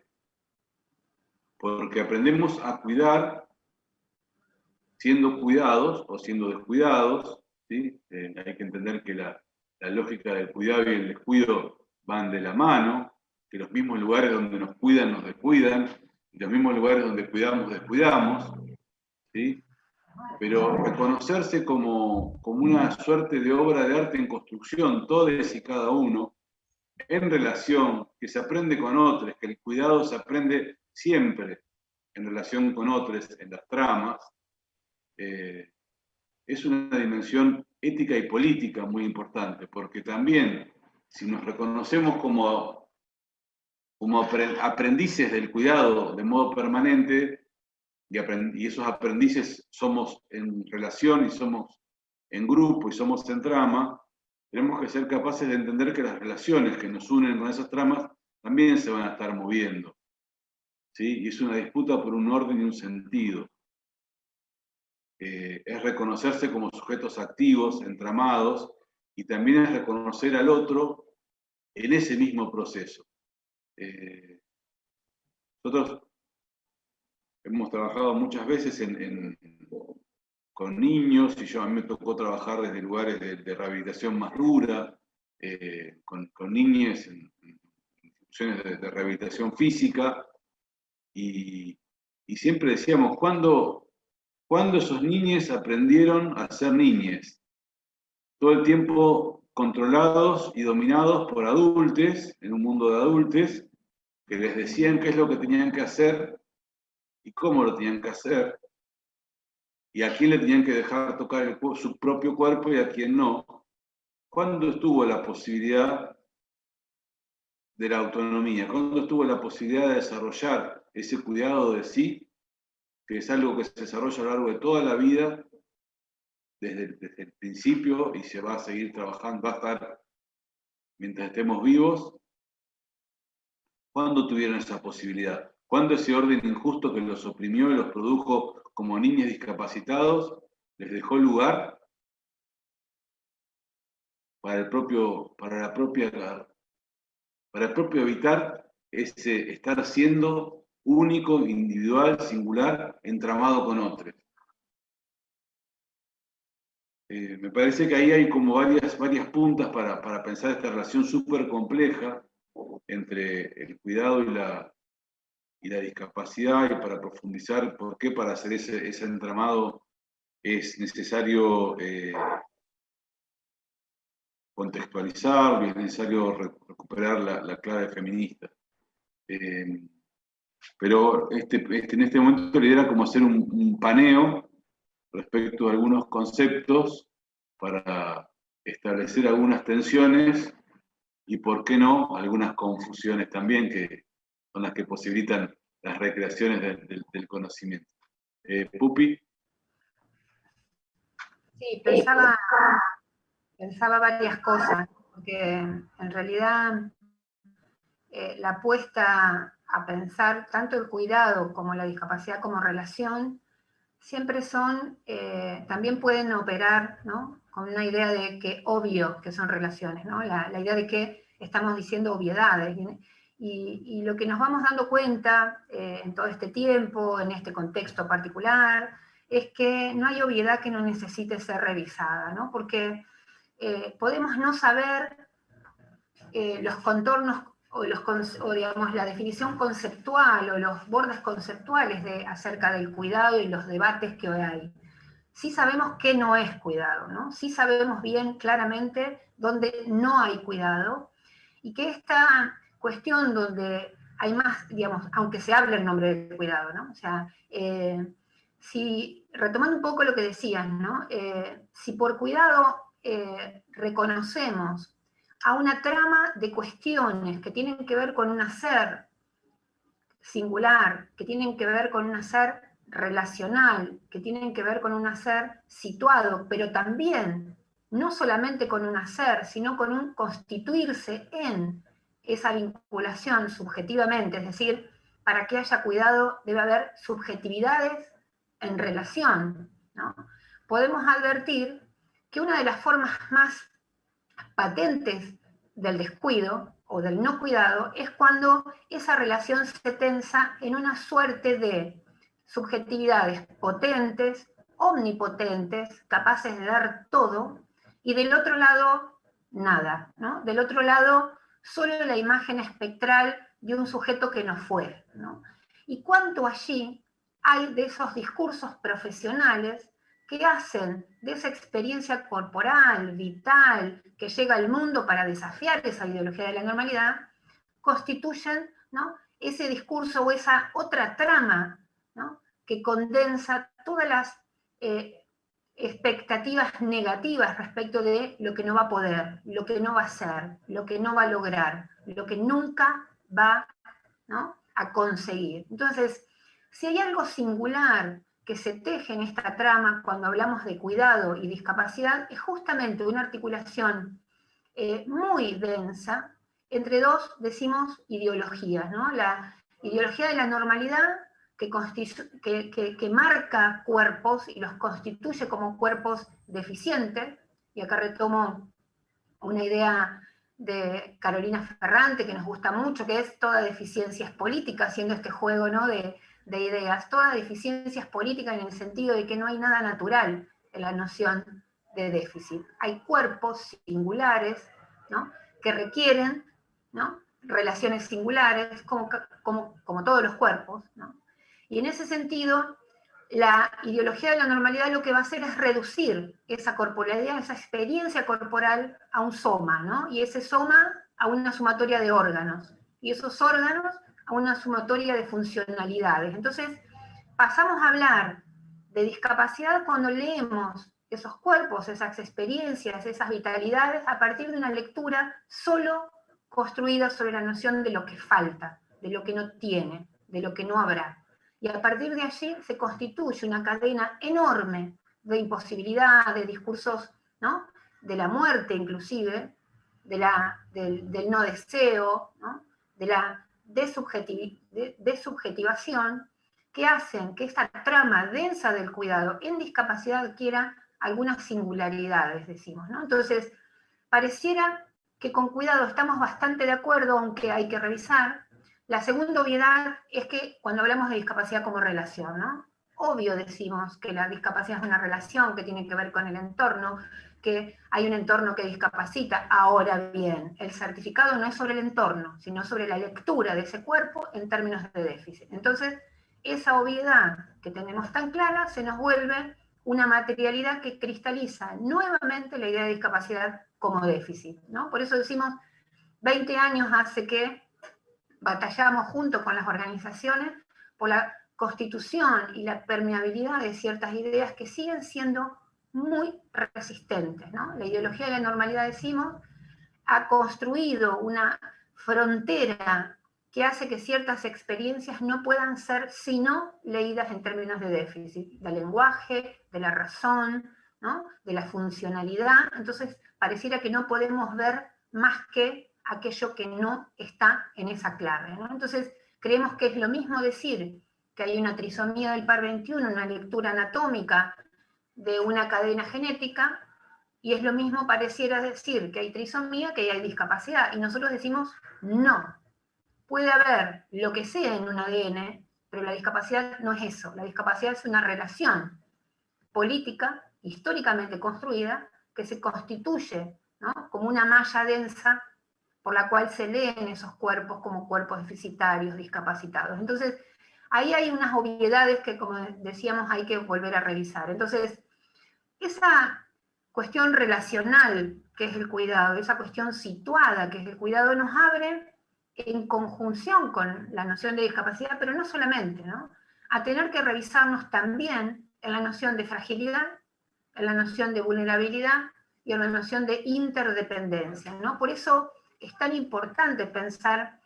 porque aprendemos a cuidar siendo cuidados o siendo descuidados, ¿sí? Hay que entender que la lógica del cuidado y el descuido van de la mano, que los mismos lugares donde nos cuidan nos descuidan, y los mismos lugares donde cuidamos descuidamos, ¿sí? Pero reconocerse como una suerte de obra de arte en construcción, todos y cada uno, en relación, que se aprende con otros, que el cuidado se aprende siempre en relación con otros, en las tramas, es una dimensión ética y política muy importante, porque también, si nos reconocemos como aprendices del cuidado de modo permanente, y esos aprendices somos en relación y somos en grupo y somos en trama, tenemos que ser capaces de entender que las relaciones que nos unen con esas tramas también se van a estar moviendo, ¿sí? Y es una disputa por un orden y un sentido. Es reconocerse como sujetos activos, entramados, y también es reconocer al otro en ese mismo proceso. Nosotros hemos trabajado muchas veces con niños, y a mí me tocó trabajar desde lugares de rehabilitación más dura, con niñas en instituciones de rehabilitación física, y siempre decíamos, ¿cuándo ¿Cuándo esos niños aprendieron a ser niñes? Todo el tiempo controlados y dominados por adultos, en un mundo de adultos, que les decían qué es lo que tenían que hacer y cómo lo tenían que hacer, y a quién le tenían que dejar tocar su propio cuerpo y a quién no. ¿Cuándo estuvo la posibilidad de la autonomía? ¿Cuándo estuvo la posibilidad de desarrollar ese cuidado de sí, que es algo que se desarrolla a lo largo de toda la vida, desde el principio, y se va a seguir trabajando, va a estar mientras estemos vivos? ¿Cuándo tuvieron esa posibilidad? ¿Cuándo ese orden injusto que los oprimió y los produjo como niños discapacitados les dejó lugar para el propio evitar ese estar siendo único, individual, singular, entramado con otros? Me parece que ahí hay como varias puntas para pensar esta relación súper compleja entre el cuidado y la discapacidad, y para profundizar por qué para hacer ese entramado es necesario contextualizar, es necesario recuperar la clave feminista. Pero en este momento la idea era como hacer un paneo respecto a algunos conceptos para establecer algunas tensiones y, por qué no, algunas confusiones también, que son las que posibilitan las recreaciones del conocimiento. Pupi. Sí, pensaba varias cosas, porque en realidad la apuesta a pensar tanto el cuidado como la discapacidad como relación siempre son, también pueden operar, ¿no?, con una idea de que obvio que son relaciones, ¿no? La idea de que estamos diciendo obviedades. Y lo que nos vamos dando cuenta en todo este tiempo, en este contexto particular, es que no hay obviedad que no necesite ser revisada, ¿no? Porque podemos no saber los contornos o digamos, la definición conceptual o los bordes conceptuales acerca del cuidado y los debates que hoy hay. Sí sabemos qué no es cuidado, ¿no? Sí sabemos bien claramente dónde no hay cuidado, y que esta cuestión donde hay más, digamos, aunque se hable el nombre del cuidado, ¿no? O sea, si, retomando un poco lo que decían, ¿no? Si por cuidado reconocemos a una trama de cuestiones que tienen que ver con un hacer singular, que tienen que ver con un hacer relacional, que tienen que ver con un hacer situado, pero también no solamente con un hacer, sino con un constituirse en esa vinculación subjetivamente, es decir, para que haya cuidado debe haber subjetividades en relación, ¿no? Podemos advertir que una de las formas más patentes del descuido o del no cuidado es cuando esa relación se tensa en una suerte de subjetividades potentes, omnipotentes, capaces de dar todo, y del otro lado, nada, ¿no? Del otro lado, solo la imagen espectral de un sujeto que no fue, ¿no? Y cuánto allí hay de esos discursos profesionales que hacen de esa experiencia corporal, vital, que llega al mundo para desafiar esa ideología de la normalidad, constituyen, ¿no?, ese discurso o esa otra trama, ¿no?, que condensa todas las expectativas negativas respecto de lo que no va a poder, lo que no va a ser, lo que no va a lograr, lo que nunca va, ¿no?, a conseguir. Entonces, si hay algo singular que se teje en esta trama cuando hablamos de cuidado y discapacidad, es justamente una articulación muy densa entre dos, decimos, ideologías, ¿no? La ideología de la normalidad, que marca cuerpos y los constituye como cuerpos deficientes, y acá retomo una idea de Carolina Ferrante que nos gusta mucho, que es toda deficiencia es política, haciendo este juego, ¿no?, de ideas. Toda deficiencia es política en el sentido de que no hay nada natural en la noción de déficit. Hay cuerpos singulares, ¿no?, que requieren, ¿no?, relaciones singulares, como todos los cuerpos, ¿no? Y en ese sentido, la ideología de la normalidad lo que va a hacer es reducir esa corporalidad, esa experiencia corporal a un soma, ¿no? Y ese soma a una sumatoria de órganos, y esos órganos a una sumatoria de funcionalidades. Entonces, pasamos a hablar de discapacidad cuando leemos esos cuerpos, esas experiencias, esas vitalidades, a partir de una lectura solo construida sobre la noción de lo que falta, de lo que no tiene, de lo que no habrá. Y a partir de allí se constituye una cadena enorme de imposibilidad, de discursos, ¿no?, de la muerte inclusive, del no deseo, ¿no?, de la desubjetivación, que hacen que esta trama densa del cuidado en discapacidad adquiera algunas singularidades, decimos, ¿no? Entonces, pareciera que con cuidado estamos bastante de acuerdo, aunque hay que revisar. La segunda obviedad es que cuando hablamos de discapacidad como relación, ¿no? Obvio decimos que la discapacidad es una relación que tiene que ver con el entorno, que hay un entorno que discapacita. Ahora bien, el certificado no es sobre el entorno, sino sobre la lectura de ese cuerpo en términos de déficit. Entonces, esa obviedad que tenemos tan clara se nos vuelve una materialidad que cristaliza nuevamente la idea de discapacidad como déficit, ¿no? Por eso decimos, 20 años hace que batallamos junto con las organizaciones por la constitución y la permeabilidad de ciertas ideas que siguen siendo muy resistentes, ¿no? La ideología de la normalidad, decimos, ha construido una frontera que hace que ciertas experiencias no puedan ser sino leídas en términos de déficit, del lenguaje, de la razón, ¿no?, de la funcionalidad. Entonces, pareciera que no podemos ver más que aquello que no está en esa clave, ¿no? Entonces, creemos que es lo mismo decir que hay una trisomía del par 21, una lectura anatómica de una cadena genética, y es lo mismo pareciera decir que hay trisomía que hay discapacidad, y nosotros decimos no. Puede haber lo que sea en un ADN, pero la discapacidad no es eso. La discapacidad es una relación política, históricamente construida, que se constituye, ¿no?, como una malla densa por la cual se leen esos cuerpos como cuerpos deficitarios, discapacitados. Entonces, ahí hay unas obviedades que, como decíamos, hay que volver a revisar. Entonces, esa cuestión relacional que es el cuidado, esa cuestión situada que es el cuidado, nos abre en conjunción con la noción de discapacidad, pero no solamente, ¿no?, a tener que revisarnos también en la noción de fragilidad, en la noción de vulnerabilidad y en la noción de interdependencia, ¿no? Por eso es tan importante pensar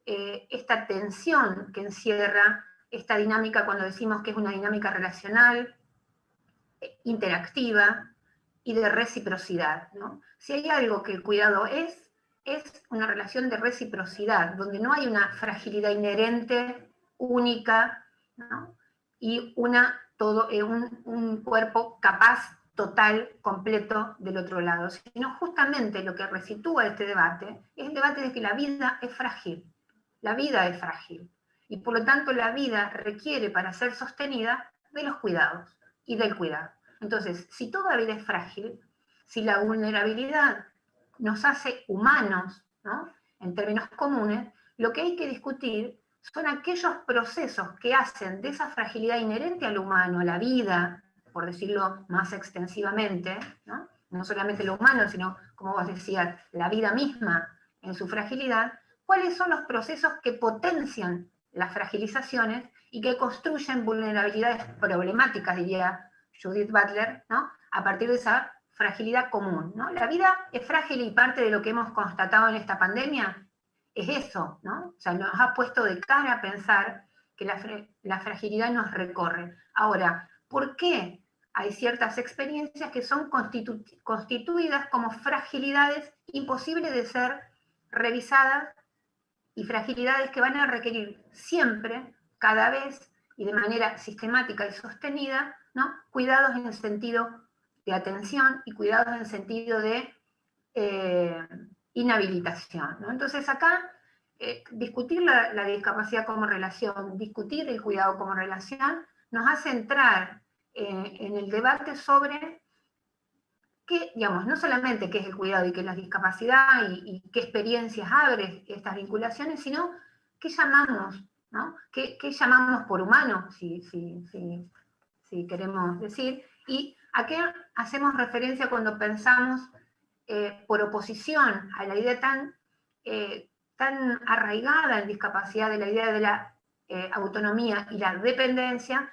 esta tensión que encierra esta dinámica cuando decimos que es una dinámica relacional, interactiva y de reciprocidad, ¿no? Si hay algo que el cuidado es una relación de reciprocidad, donde no hay una fragilidad inherente, única, ¿no?, y un cuerpo capaz, total, completo del otro lado, sino justamente lo que resitúa este debate es el debate de que la vida es frágil. La vida es frágil. Y por lo tanto la vida requiere, para ser sostenida, de los cuidados y del cuidado. Entonces, si toda vida es frágil, si la vulnerabilidad nos hace humanos, ¿no?, en términos comunes, lo que hay que discutir son aquellos procesos que hacen de esa fragilidad inherente al humano, a la vida, por decirlo más extensivamente, ¿no?, no solamente lo humano, sino, como vos decías, la vida misma en su fragilidad, cuáles son los procesos que potencian las fragilizaciones y que construyen vulnerabilidades problemáticas, diría Judith Butler, ¿no?, a partir de esa fragilidad común, ¿no? La vida es frágil y parte de lo que hemos constatado en esta pandemia es eso, ¿no? O sea, nos ha puesto de cara a pensar que la fragilidad nos recorre. Ahora, ¿por qué hay ciertas experiencias que son constituidas como fragilidades imposibles de ser revisadas y fragilidades que van a requerir siempre, cada vez y de manera sistemática y sostenida, ¿no?, cuidados en el sentido de atención y cuidados en el sentido de inhabilitación, ¿no? Entonces acá, discutir la discapacidad como relación, discutir el cuidado como relación, nos hace entrar en el debate sobre qué, digamos, no solamente qué es el cuidado y qué es la discapacidad y qué experiencias abre estas vinculaciones, sino qué llamamos, ¿no? ¿Qué llamamos por humano? Si si queremos decir, y a qué hacemos referencia cuando pensamos por oposición a la idea tan arraigada en discapacidad de la idea de la autonomía y la dependencia,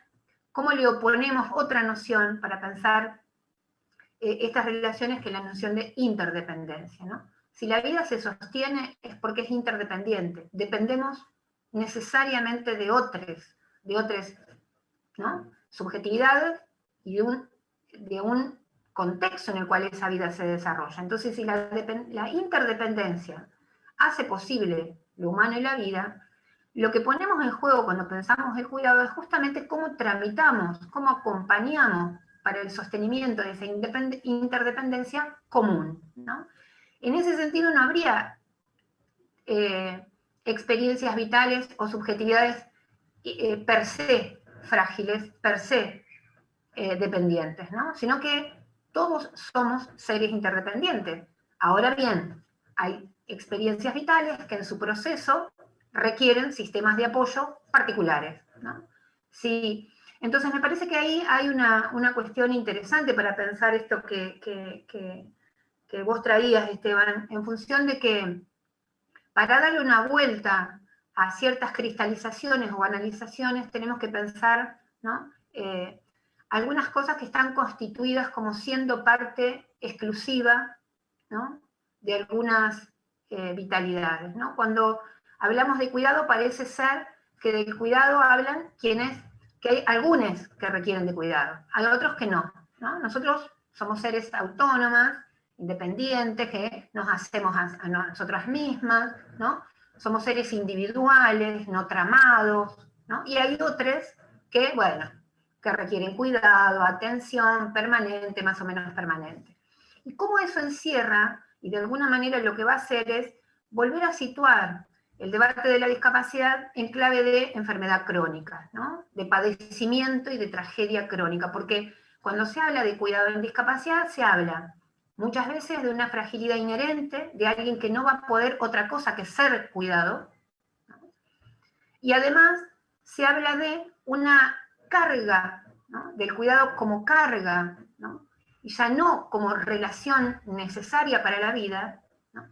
cómo le oponemos otra noción para pensar estas relaciones, que es la noción de interdependencia, ¿no? Si la vida se sostiene es porque es interdependiente, dependemos necesariamente de otras, ¿no?, subjetividades y de un contexto en el cual esa vida se desarrolla. Entonces, si la interdependencia hace posible lo humano y la vida, lo que ponemos en juego cuando pensamos el cuidado es justamente cómo tramitamos, cómo acompañamos para el sostenimiento de esa interdependencia común, ¿no? En ese sentido no habría experiencias vitales o subjetividades per se frágiles, per se dependientes, ¿no? Sino que todos somos seres interdependientes. Ahora bien, hay experiencias vitales que en su proceso requieren sistemas de apoyo particulares, ¿no? Sí, entonces me parece que ahí hay una cuestión interesante para pensar esto que vos traías, Esteban, en función de que para darle una vuelta a ciertas cristalizaciones o banalizaciones tenemos que pensar, ¿no?, algunas cosas que están constituidas como siendo parte exclusiva, ¿no?, de algunas vitalidades, ¿no? Cuando hablamos de cuidado parece ser que del cuidado hablan que hay algunos que requieren de cuidado, hay otros que no, ¿no? Nosotros somos seres autónomas, independientes, que nos hacemos a nosotras mismas, ¿no? Somos seres individuales, no tramados, ¿no? Y hay otros que, bueno, que requieren cuidado, atención permanente, más o menos permanente. Y cómo eso encierra, y de alguna manera lo que va a hacer es volver a situar el debate de la discapacidad en clave de enfermedad crónica, ¿no?, de padecimiento y de tragedia crónica, porque cuando se habla de cuidado en discapacidad se habla muchas veces de una fragilidad inherente, de alguien que no va a poder otra cosa que ser cuidado, ¿no? Y además se habla de una carga, ¿no?, del cuidado como carga, ¿no?, y ya no como relación necesaria para la vida, ¿no?,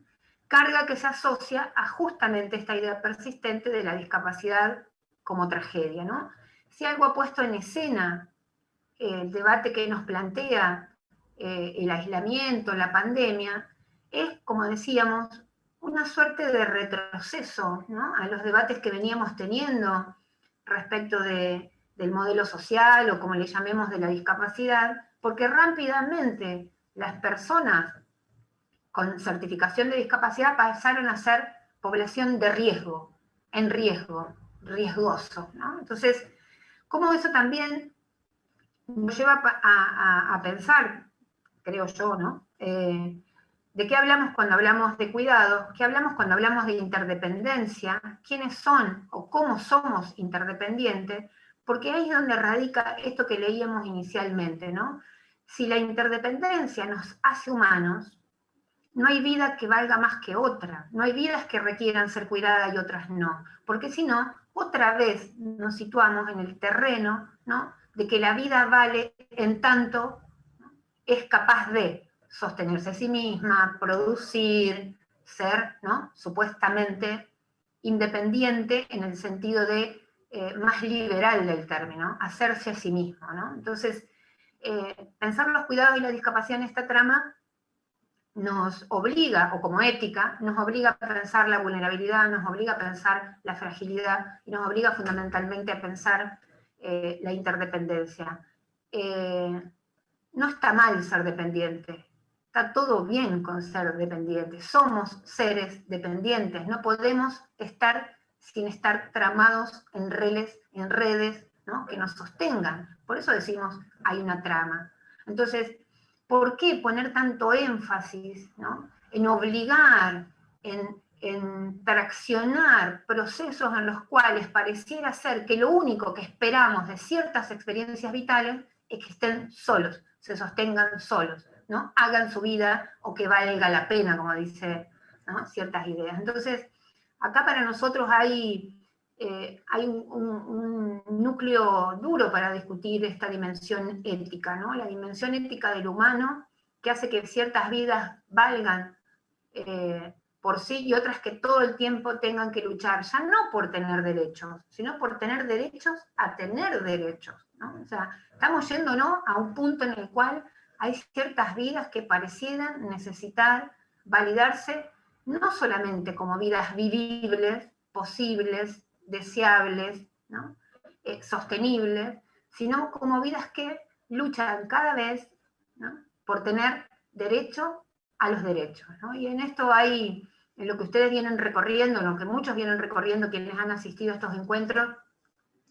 carga que se asocia a justamente esta idea persistente de la discapacidad como tragedia, ¿no? Si algo ha puesto en escena el debate que nos plantea el aislamiento, la pandemia, es, como decíamos, una suerte de retroceso, ¿no?, a los debates que veníamos teniendo respecto del modelo social, o como le llamemos, de la discapacidad, porque rápidamente las personas con certificación de discapacidad pasaron a ser población de riesgo, en riesgo, riesgoso, ¿no? Entonces, ¿cómo eso también nos lleva a pensar, creo yo, ¿no?, de qué hablamos cuando hablamos de cuidado, qué hablamos cuando hablamos de interdependencia, quiénes son o cómo somos interdependientes, porque ahí es donde radica esto que leíamos inicialmente, ¿no? Si la interdependencia nos hace humanos, no hay vida que valga más que otra, no hay vidas que requieran ser cuidadas y otras no, porque si no, otra vez nos situamos en el terreno, ¿no?, de que la vida vale en tanto es capaz de sostenerse a sí misma, producir, ser, ¿no?, supuestamente independiente en el sentido de más liberal del término, hacerse a sí mismo, ¿no? Entonces, pensar los cuidados y la discapacidad en esta trama nos obliga, o como ética, nos obliga a pensar la vulnerabilidad, nos obliga a pensar la fragilidad, y nos obliga fundamentalmente a pensar la interdependencia. No está mal ser dependiente, está todo bien con ser dependiente, somos seres dependientes, no podemos estar sin estar tramados en redes, ¿no?, que nos sostengan. Por eso decimos, hay una trama. Entonces, ¿por qué poner tanto énfasis, ¿no?, en obligar, en traccionar procesos en los cuales pareciera ser que lo único que esperamos de ciertas experiencias vitales es que estén solos, se sostengan solos, ¿no?, hagan su vida o que valga la pena, como dice, ¿no?, ciertas ideas? Entonces, acá para nosotros hay hay un núcleo duro para discutir esta dimensión ética, ¿no? La dimensión ética del humano, que hace que ciertas vidas valgan por sí y otras que todo el tiempo tengan que luchar, ya no por tener derechos, sino por tener derechos a tener derechos, ¿no? O sea, estamos yendo, ¿no?, a un punto en el cual hay ciertas vidas que parecieran necesitar validarse no solamente como vidas vivibles, posibles, deseables, ¿no?, sostenibles, sino como vidas que luchan cada vez, ¿no?, por tener derecho a los derechos, ¿no? Y en esto hay, en lo que ustedes vienen recorriendo, en lo que muchos vienen recorriendo, quienes han asistido a estos encuentros,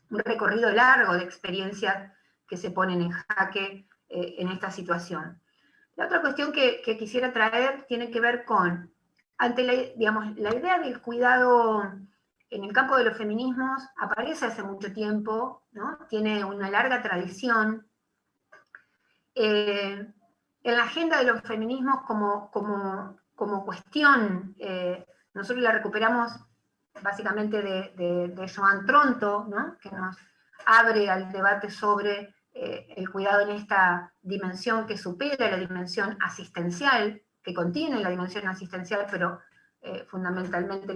un recorrido largo de experiencias que se ponen en jaque en esta situación. La otra cuestión que quisiera traer tiene que ver con, ante la idea del cuidado en el campo de los feminismos, aparece hace mucho tiempo, ¿no? Tiene una larga tradición. En la agenda de los feminismos como cuestión, nosotros la recuperamos básicamente de Joan Tronto, ¿no?, que nos abre al debate sobre el cuidado en esta dimensión que supera la dimensión asistencial, que contiene la dimensión asistencial, pero fundamentalmente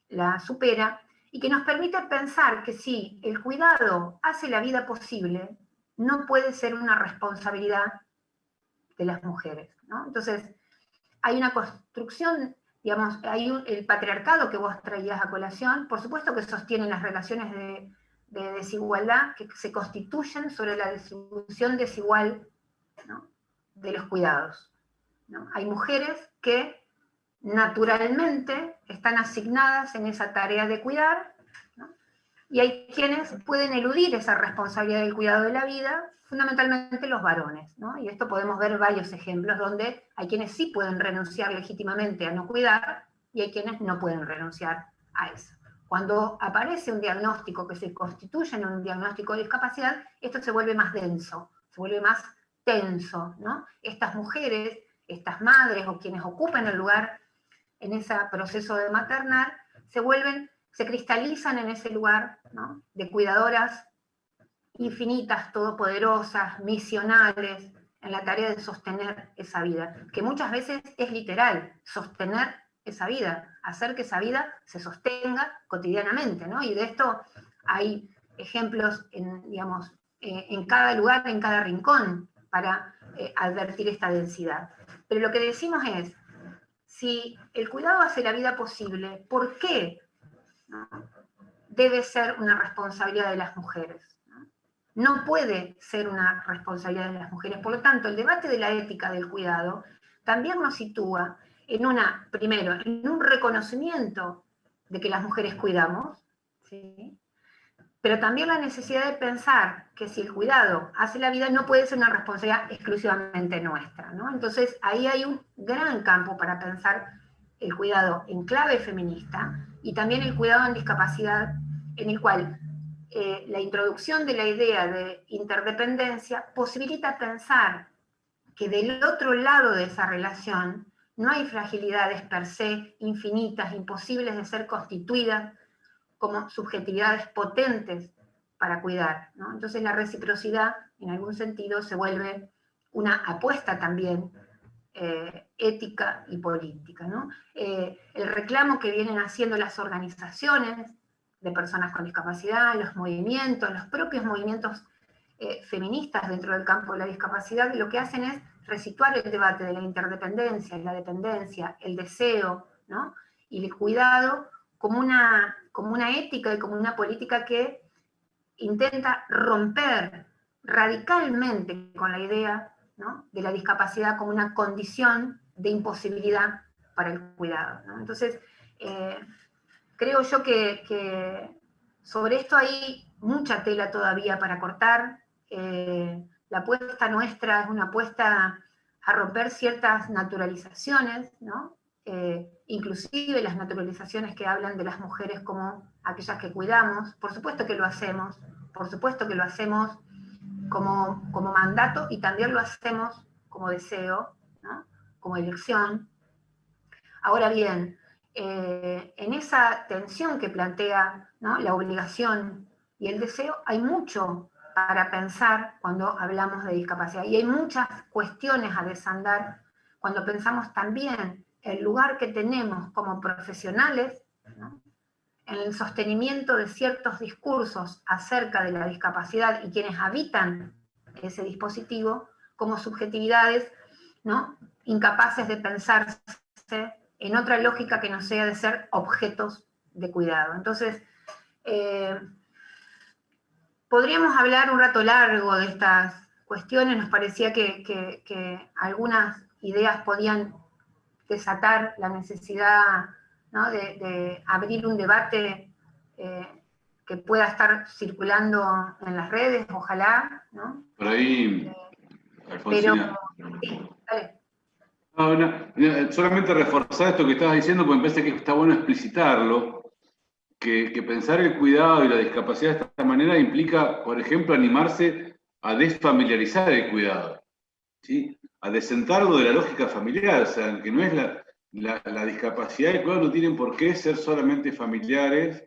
la supera, y que nos permite pensar que si el cuidado hace la vida posible, no puede ser una responsabilidad de las mujeres, ¿no? Entonces, hay una construcción, digamos, el patriarcado que vos traías a colación, por supuesto que sostiene las relaciones de desigualdad que se constituyen sobre la distribución desigual, ¿no?, de los cuidados, ¿no? Hay mujeres que naturalmente están asignadas en esa tarea de cuidar, ¿no?, y hay quienes pueden eludir esa responsabilidad del cuidado de la vida, fundamentalmente los varones, ¿no? Y esto podemos ver varios ejemplos donde hay quienes sí pueden renunciar legítimamente a no cuidar y hay quienes no pueden renunciar a eso. Cuando aparece un diagnóstico que se constituye en un diagnóstico de discapacidad, esto se vuelve más denso, se vuelve más tenso, ¿no? Estas mujeres, estas madres o quienes ocupan el lugar en ese proceso de maternar, se cristalizan en ese lugar, ¿no?, de cuidadoras infinitas, todopoderosas, misionales, en la tarea de sostener esa vida, que muchas veces es literal, sostener esa vida, hacer que esa vida se sostenga cotidianamente, ¿no? Y de esto hay ejemplos en cada lugar, en cada rincón, para advertir esta densidad. Pero lo que decimos es, si el cuidado hace la vida posible, ¿por qué, ¿no?, debe ser una responsabilidad de las mujeres? No puede ser una responsabilidad de las mujeres. Por lo tanto, el debate de la ética del cuidado también nos sitúa primero, en un reconocimiento de que las mujeres cuidamos, ¿sí?, pero también la necesidad de pensar que si el cuidado hace la vida, no puede ser una responsabilidad exclusivamente nuestra, ¿no? Entonces, ahí hay un gran campo para pensar el cuidado en clave feminista y también el cuidado en discapacidad, en el cual la introducción de la idea de interdependencia posibilita pensar que del otro lado de esa relación no hay fragilidades per se infinitas, imposibles de ser constituidas como subjetividades potentes para cuidar, ¿no? Entonces la reciprocidad, en algún sentido, se vuelve una apuesta también ética y política, ¿no? El reclamo que vienen haciendo las organizaciones de personas con discapacidad, los propios movimientos feministas dentro del campo de la discapacidad, lo que hacen es resituar el debate de la interdependencia, la dependencia, el deseo, ¿no?, y el cuidado como una ética y como una política que intenta romper radicalmente con la idea, ¿no?, de la discapacidad como una condición de imposibilidad para el cuidado, ¿no? Entonces, creo yo que sobre esto hay mucha tela todavía para cortar. La apuesta nuestra es una apuesta a romper ciertas naturalizaciones, ¿no? Inclusive las naturalizaciones que hablan de las mujeres como aquellas que cuidamos. Por supuesto que lo hacemos como mandato y también lo hacemos como deseo, ¿no?, como elección. Ahora bien, en esa tensión que plantea, ¿no?, la obligación y el deseo, hay mucho para pensar cuando hablamos de discapacidad. Y hay muchas cuestiones a desandar cuando pensamos también el lugar que tenemos como profesionales, ¿no?, en el sostenimiento de ciertos discursos acerca de la discapacidad y quienes habitan ese dispositivo como subjetividades, ¿no?, incapaces de pensarse en otra lógica que no sea de ser objetos de cuidado. Entonces, podríamos hablar un rato largo de estas cuestiones. Nos parecía que algunas ideas podían desatar la necesidad, ¿no?, de abrir un debate que pueda estar circulando en las redes, ojalá, ¿no? Por ahí, Alfonsina. Pero, sí, dale. Solamente reforzar esto que estabas diciendo, porque me parece que está bueno explicitarlo, que pensar el cuidado y la discapacidad de esta manera implica, por ejemplo, animarse a desfamiliarizar el cuidado, ¿sí?, a desentarlo de la lógica familiar, o sea, que no es la discapacidad y el cuidado no tienen por qué ser solamente familiares,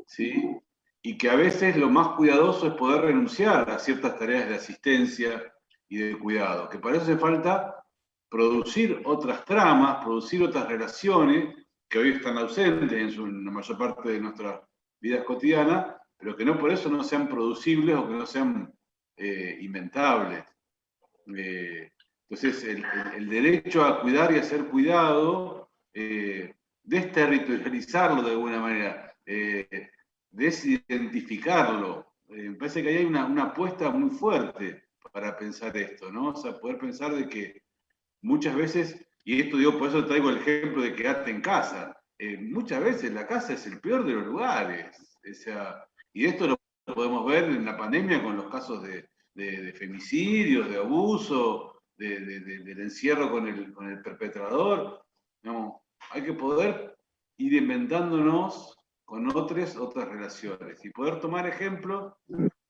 ¿sí?, y que a veces lo más cuidadoso es poder renunciar a ciertas tareas de asistencia y de cuidado, que para eso hace falta producir otras tramas, producir otras relaciones que hoy están ausentes en la mayor parte de nuestras vidas cotidianas, pero que no por eso no sean producibles o que no sean inventables. Entonces, el derecho a cuidar y a ser cuidado, desterritorializarlo de alguna manera, desidentificarlo. Me parece que ahí hay una apuesta muy fuerte para pensar esto, ¿no? O sea, poder pensar de que muchas veces, y esto digo, por eso traigo el ejemplo de quedarte en casa, muchas veces la casa es el peor de los lugares. O sea, y esto lo podemos ver en la pandemia con los casos de femicidios, de abuso, del encierro con el perpetrador. No, hay que poder ir inventándonos con otras relaciones y poder tomar ejemplos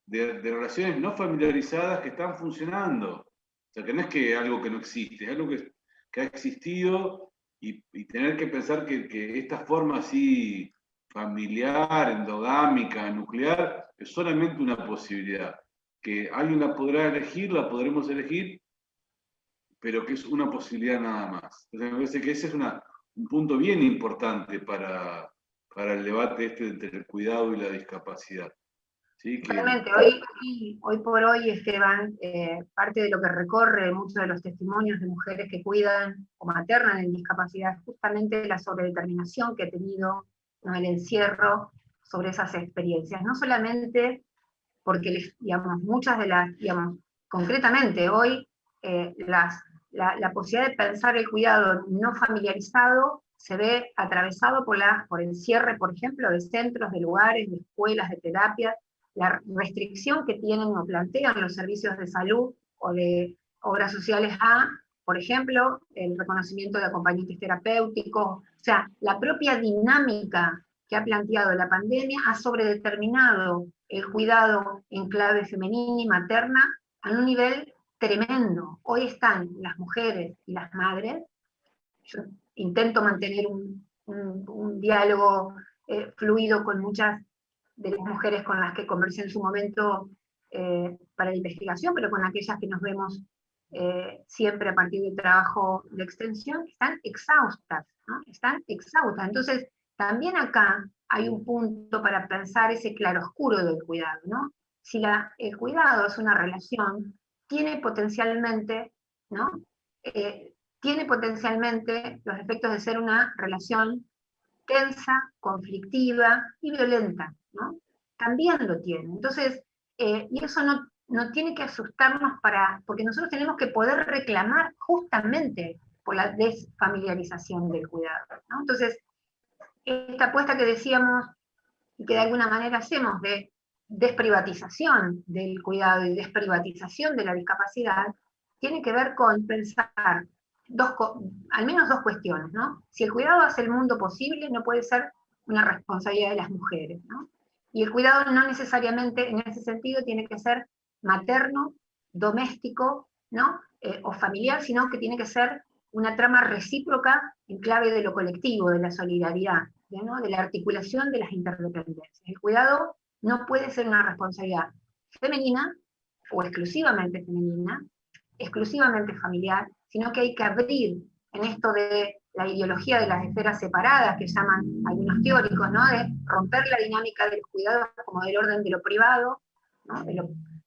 de relaciones no familiarizadas que están funcionando. O sea, que no es que algo que no existe, es algo que ha existido y tener que pensar que esta forma así familiar, endogámica, nuclear, es solamente una posibilidad. Que alguien la podrá elegir, la podremos elegir, pero que es una posibilidad nada más. Entonces me parece que ese es un punto bien importante para el debate entre el cuidado y la discapacidad. ¿Sí? Realmente, hoy por hoy, Esteban, parte de lo que recorre muchos de los testimonios de mujeres que cuidan o maternan en discapacidad es justamente la sobredeterminación que ha tenido, ¿no?, el encierro sobre esas experiencias. No solamente porque, digamos, muchas de las, digamos, concretamente hoy, la posibilidad de pensar el cuidado no familiarizado se ve atravesado por el cierre, por ejemplo, de centros, de lugares, de escuelas, de terapias, la restricción que tienen o plantean los servicios de salud o de obras sociales a, por ejemplo, el reconocimiento de acompañantes terapéuticos. O sea, la propia dinámica que ha planteado la pandemia ha sobredeterminado el cuidado en clave femenina y materna a un nivel tremendo. Hoy están las mujeres y las madres. Yo intento mantener un diálogo fluido con muchas de las mujeres con las que conversé en su momento para la investigación, pero con aquellas que nos vemos siempre a partir del trabajo de extensión, están exhaustas, ¿no? Están exhaustas. Entonces, también acá hay un punto para pensar ese claroscuro del cuidado, ¿no? Si el cuidado es una relación, tiene potencialmente, ¿no?, tiene potencialmente los efectos de ser una relación tensa, conflictiva y violenta, ¿no? También lo tiene. Entonces, y eso no tiene que asustarnos porque nosotros tenemos que poder reclamar justamente por la desfamiliarización del cuidado, ¿no? Entonces, esta apuesta que decíamos y que de alguna manera hacemos de desprivatización del cuidado y desprivatización de la discapacidad, tiene que ver con pensar al menos dos cuestiones, ¿no? Si el cuidado hace el mundo posible, no puede ser una responsabilidad de las mujeres, ¿no? Y el cuidado no necesariamente, en ese sentido, tiene que ser materno, doméstico, ¿no?, o familiar, sino que tiene que ser una trama recíproca en clave de lo colectivo, de la solidaridad, ¿no? De la articulación de las interdependencias. El cuidado no puede ser una responsabilidad femenina o exclusivamente femenina, exclusivamente familiar, sino que hay que abrir en esto de la ideología de las esferas separadas, que llaman algunos teóricos, ¿no? De romper la dinámica de los cuidados como del orden de lo privado, ¿no?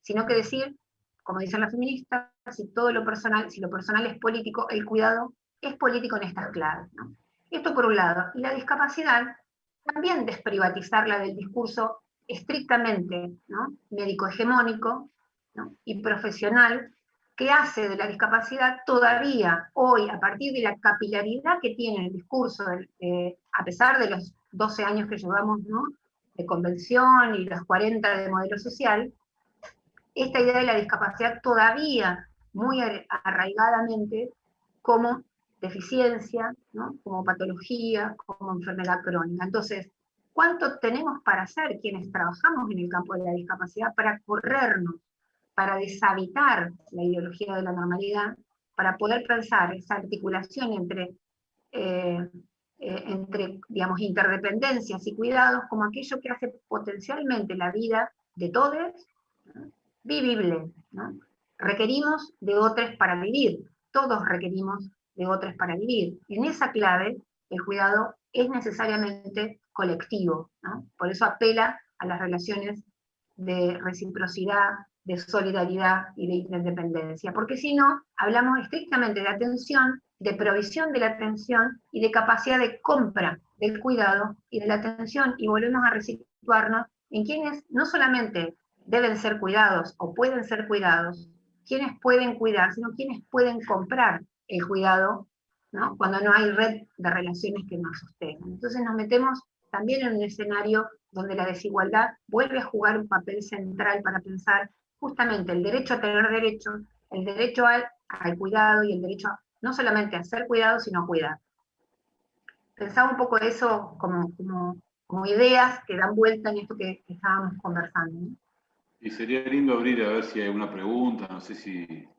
Sino que decir, como dicen las feministas, si lo personal es político, el cuidado es político en estas claves, ¿no? Esto por un lado. Y la discapacidad, también desprivatizarla del discurso estrictamente, ¿no? médico-hegemónico, ¿no? y profesional, que hace de la discapacidad todavía hoy, a partir de la capilaridad que tiene el discurso, a pesar de los 12 años que llevamos, ¿no? de convención y los 40 de modelo social, esta idea de la discapacidad todavía muy arraigadamente como deficiencia, ¿no? como patología, como enfermedad crónica. Entonces, ¿cuánto tenemos para hacer quienes trabajamos en el campo de la discapacidad para corrernos, para deshabitar la ideología de la normalidad, para poder pensar esa articulación entre, digamos, interdependencias y cuidados como aquello que hace potencialmente la vida de todos, ¿no? vivible, ¿no? Requerimos de otros para vivir, todos requerimos de otros para vivir. En esa clave, el cuidado es necesariamente colectivo, ¿no? Por eso apela a las relaciones de reciprocidad, de solidaridad y de interdependencia, porque si no, hablamos estrictamente de atención, de provisión de la atención y de capacidad de compra del cuidado y de la atención, y volvemos a resituarnos en quienes no solamente deben ser cuidados o pueden ser cuidados, quienes pueden cuidar, sino quienes pueden comprar el cuidado, ¿no? cuando no hay red de relaciones que nos sostengan. Entonces nos metemos también en un escenario donde la desigualdad vuelve a jugar un papel central para pensar justamente el derecho a tener derechos, el derecho al cuidado y el derecho no solamente a ser cuidado, sino a cuidar. Pensaba un poco eso como ideas que dan vuelta en esto que estábamos conversando, ¿no? Y sería lindo abrir a ver si hay alguna pregunta, no sé si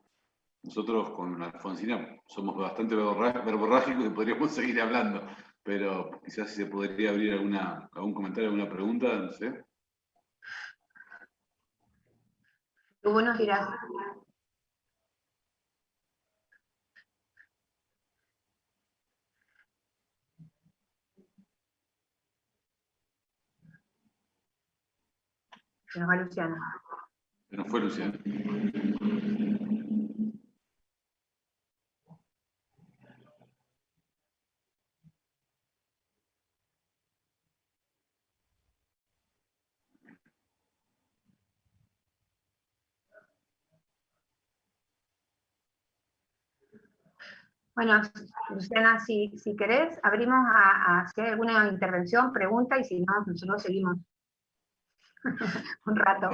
nosotros con Alfonsina somos bastante verborrágicos y podríamos seguir hablando, pero quizás si se podría abrir algún comentario, alguna pregunta, no sé. Tú nos dirás. Se nos va Luciana. Se nos fue Luciana. Bueno, Luciana, si querés, abrimos a si hay alguna intervención, pregunta, y si no, nosotros seguimos un rato.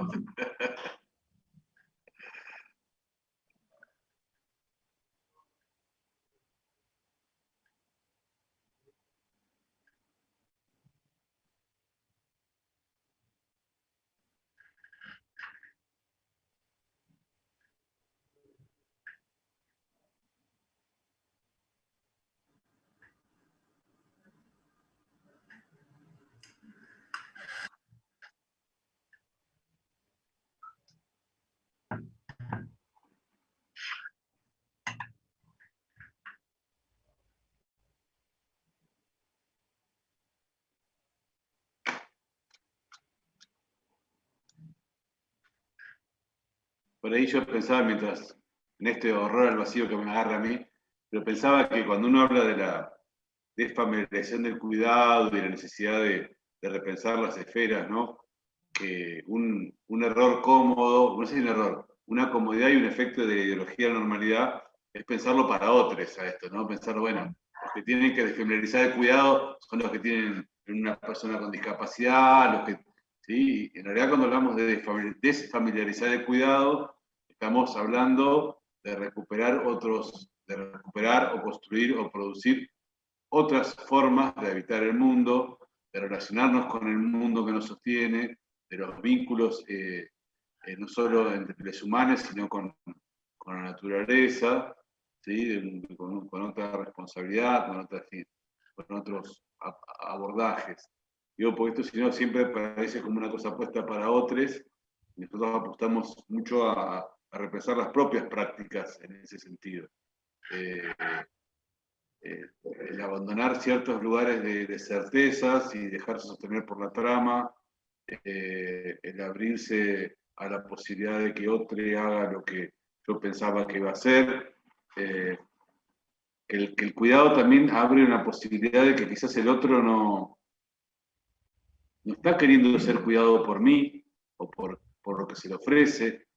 Por ahí yo pensaba, mientras, en este horror al vacío que me agarra a mí, pero pensaba que cuando uno habla de la desfamiliarización del cuidado y la necesidad de repensar las esferas, ¿no? Un error cómodo, no sé si un error, una comodidad y un efecto de ideología de la normalidad es pensarlo para otros a esto, ¿no? Pensar, bueno, los que tienen que desfamiliarizar el cuidado son los que tienen una persona con discapacidad, los que, ¿sí? En realidad cuando hablamos de desfamiliarizar el cuidado, estamos hablando de recuperar o construir o producir otras formas de habitar el mundo, de relacionarnos con el mundo que nos sostiene, de los vínculos no solo entre los humanos, sino con la naturaleza, ¿sí? Con otra responsabilidad, con otros abordajes. Digo, porque esto si no siempre parece como una cosa puesta para otros, y nosotros apostamos mucho a repensar las propias prácticas en ese sentido. El abandonar ciertos lugares de certezas y dejarse sostener por la trama, el abrirse a la posibilidad de que otro haga lo que yo pensaba que iba a hacer, que el cuidado también abre una posibilidad de que quizás el otro no está queriendo ser cuidado por mí o por lo que se le ofrece.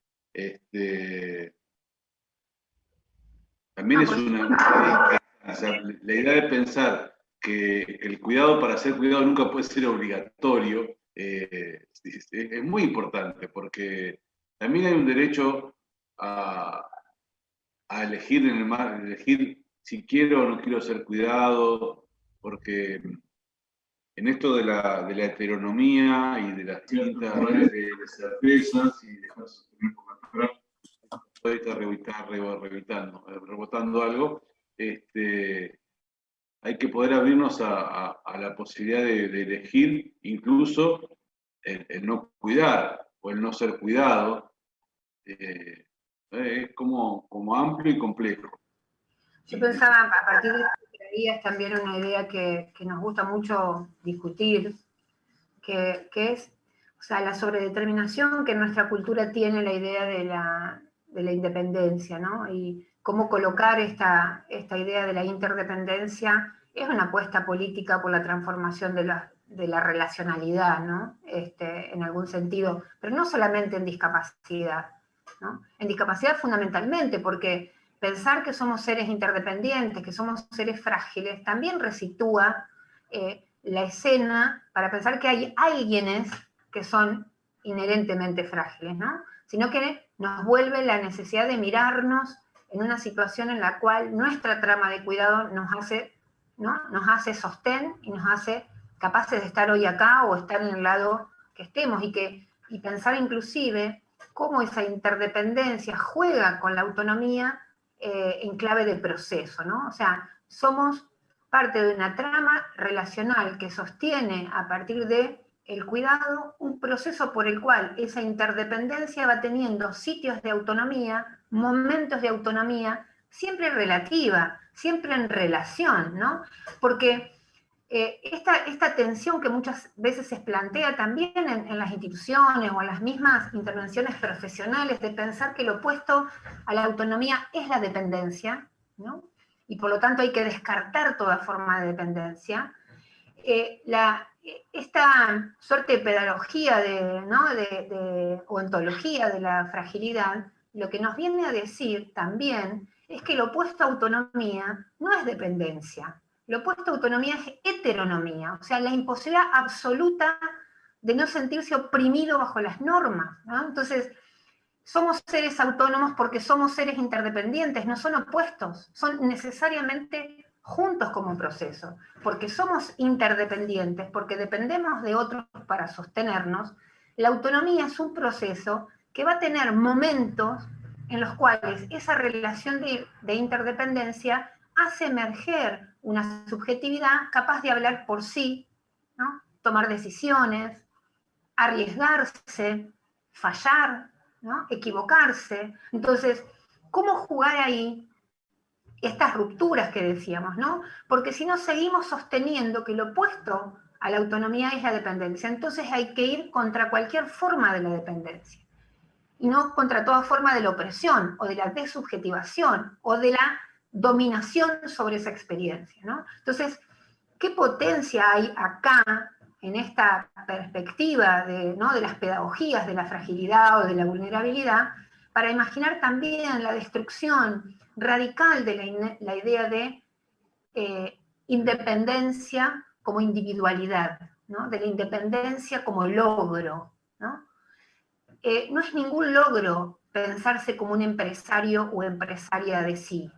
También es o sea, la idea de pensar que el cuidado para ser cuidado nunca puede ser obligatorio es muy importante, porque también hay un derecho a elegir elegir si quiero o no quiero ser cuidado, porque en esto de la heteronomía y de las distintas redes de certezas y dejarse sostener por la palabra, rebotando algo, hay que poder abrirnos a la posibilidad de elegir incluso el no cuidar o el no ser cuidado. Es como amplio y complejo. Yo pensaba, a partir de esto que traías, también una idea que nos gusta mucho discutir, que es, o sea, la sobredeterminación que nuestra cultura tiene la idea de la independencia, ¿no? Y cómo colocar esta idea de la interdependencia es una apuesta política por la transformación de la relacionalidad, ¿no? En algún sentido, pero no solamente en discapacidad, ¿no? En discapacidad fundamentalmente, porque pensar que somos seres interdependientes, que somos seres frágiles, también resitúa la escena para pensar que hay alguienes que son inherentemente frágiles, ¿no? Sino que nos vuelve la necesidad de mirarnos en una situación en la cual nuestra trama de cuidado nos hace, ¿no? Nos hace sostén y nos hace capaces de estar hoy acá o estar en el lado que estemos, y pensar inclusive cómo esa interdependencia juega con la autonomía en clave de proceso, ¿no? O sea, somos parte de una trama relacional que sostiene a partir de el cuidado un proceso por el cual esa interdependencia va teniendo sitios de autonomía, momentos de autonomía, siempre relativa, siempre en relación, ¿no? Porque esta tensión que muchas veces se plantea también en las instituciones o en las mismas intervenciones profesionales de pensar que lo opuesto a la autonomía es la dependencia, ¿no? Y por lo tanto hay que descartar toda forma de dependencia. Esta suerte de pedagogía o ontología de la fragilidad, lo que nos viene a decir también es que lo opuesto a autonomía no es dependencia. Lo opuesto a autonomía es heteronomía, o sea, la imposibilidad absoluta de no sentirse oprimido bajo las normas, ¿no? Entonces, somos seres autónomos porque somos seres interdependientes, no son opuestos, son necesariamente juntos como proceso, porque somos interdependientes, porque dependemos de otros para sostenernos. La autonomía es un proceso que va a tener momentos en los cuales esa relación de interdependencia hace emerger una subjetividad capaz de hablar por sí, ¿no? Tomar decisiones, arriesgarse, fallar, ¿no? Equivocarse. Entonces, ¿cómo jugar ahí estas rupturas que decíamos, ¿no? Porque si no seguimos sosteniendo que lo opuesto a la autonomía es la dependencia, entonces hay que ir contra cualquier forma de la dependencia, y no contra toda forma de la opresión, o de la desubjetivación, o de la dominación sobre esa experiencia, ¿no? Entonces, ¿qué potencia hay acá en esta perspectiva ¿no? de las pedagogías de la fragilidad o de la vulnerabilidad, para imaginar también la destrucción radical de la idea de independencia como individualidad, ¿no? De la independencia como logro, ¿no? No es ningún logro pensarse como un empresario o empresaria de sí,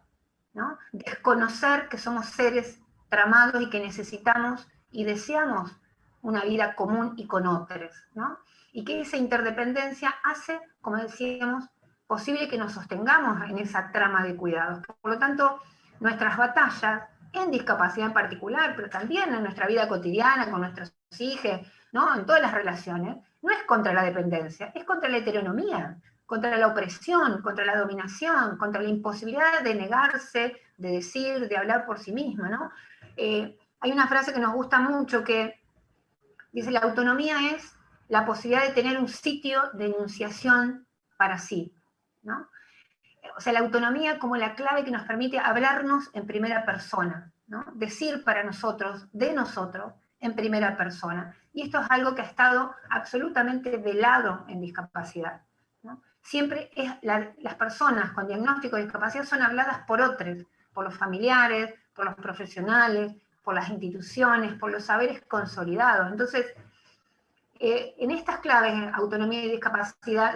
¿no? Desconocer que somos seres tramados y que necesitamos y deseamos una vida común y con otros, ¿no? Y que esa interdependencia hace, como decíamos, posible que nos sostengamos en esa trama de cuidados. Por lo tanto, nuestras batallas, en discapacidad en particular, pero también en nuestra vida cotidiana, con nuestros hijos, ¿no? En todas las relaciones, no es contra la dependencia, es contra la heteronomía, contra la opresión, contra la dominación, contra la imposibilidad de negarse, de decir, de hablar por sí misma, ¿no? Hay una frase que nos gusta mucho que dice: la autonomía es la posibilidad de tener un sitio de enunciación para sí, ¿no? O sea, la autonomía como la clave que nos permite hablarnos en primera persona, ¿no? Decir para nosotros, de nosotros, en primera persona. Y esto es algo que ha estado absolutamente velado en discapacidad, ¿no? Siempre las personas con diagnóstico de discapacidad son habladas por otros, por los familiares, por los profesionales, por las instituciones, por los saberes consolidados. Entonces, en estas claves, autonomía y discapacidad,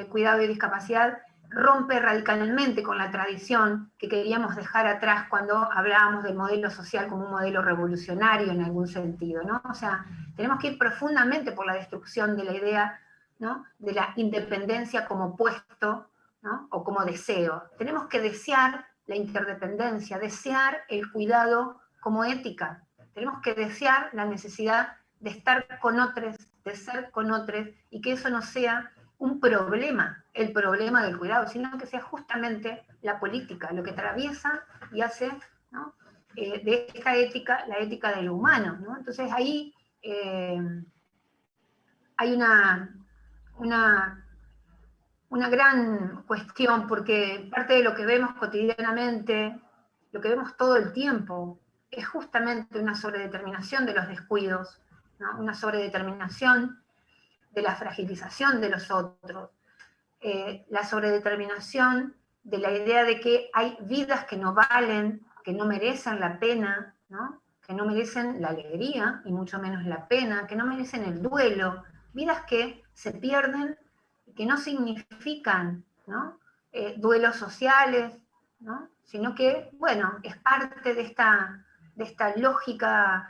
cuidado y discapacidad, rompe radicalmente con la tradición que queríamos dejar atrás cuando hablábamos del modelo social como un modelo revolucionario en algún sentido, ¿no? O sea, tenemos que ir profundamente por la destrucción de la idea, ¿no?, de la independencia como puesto, ¿no?, o como deseo. Tenemos que desear la interdependencia, desear el cuidado como ética. Tenemos que desear la necesidad de estar con otros, de ser con otros, y que eso no sea un problema, el problema del cuidado, sino que sea justamente la política, lo que atraviesa y hace, ¿no?, de esta ética, la ética de lo humano, ¿no? Entonces ahí hay una gran cuestión, porque parte de lo que vemos cotidianamente, lo que vemos todo el tiempo, es justamente una sobredeterminación de los descuidos, ¿no?, una sobredeterminación de la fragilización de los otros, la sobredeterminación de la idea de que hay vidas que no valen, que no merecen la pena, ¿no?, que no merecen la alegría, y mucho menos la pena, que no merecen el duelo, vidas que se pierden, que no significan, ¿no?, duelos sociales, ¿no?, sino que, bueno, es parte de esta lógica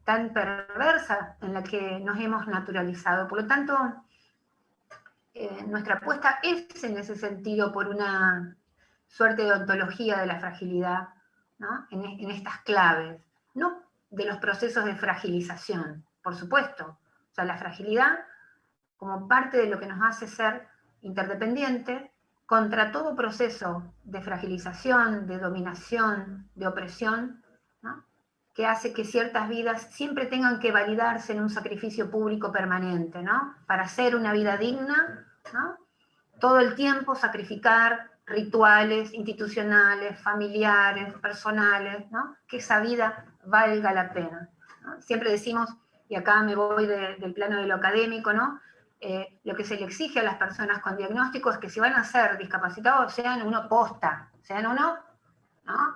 tan perversa en la que nos hemos naturalizado. Por lo tanto, nuestra apuesta es en ese sentido por una suerte de ontología de la fragilidad, ¿no?, en estas claves, no de los procesos de fragilización, por supuesto. O sea, la fragilidad como parte de lo que nos hace ser interdependientes contra todo proceso de fragilización, de dominación, de opresión, ¿no?, que hace que ciertas vidas siempre tengan que validarse en un sacrificio público permanente, ¿no?, para ser una vida digna, ¿no?, todo el tiempo sacrificar rituales institucionales, familiares, personales, ¿no?, que esa vida valga la pena, ¿no? Siempre decimos, y acá me voy del plano de lo académico, ¿no?, lo que se le exige a las personas con diagnóstico es que si van a ser discapacitados sean uno posta, sean uno, ¿no?,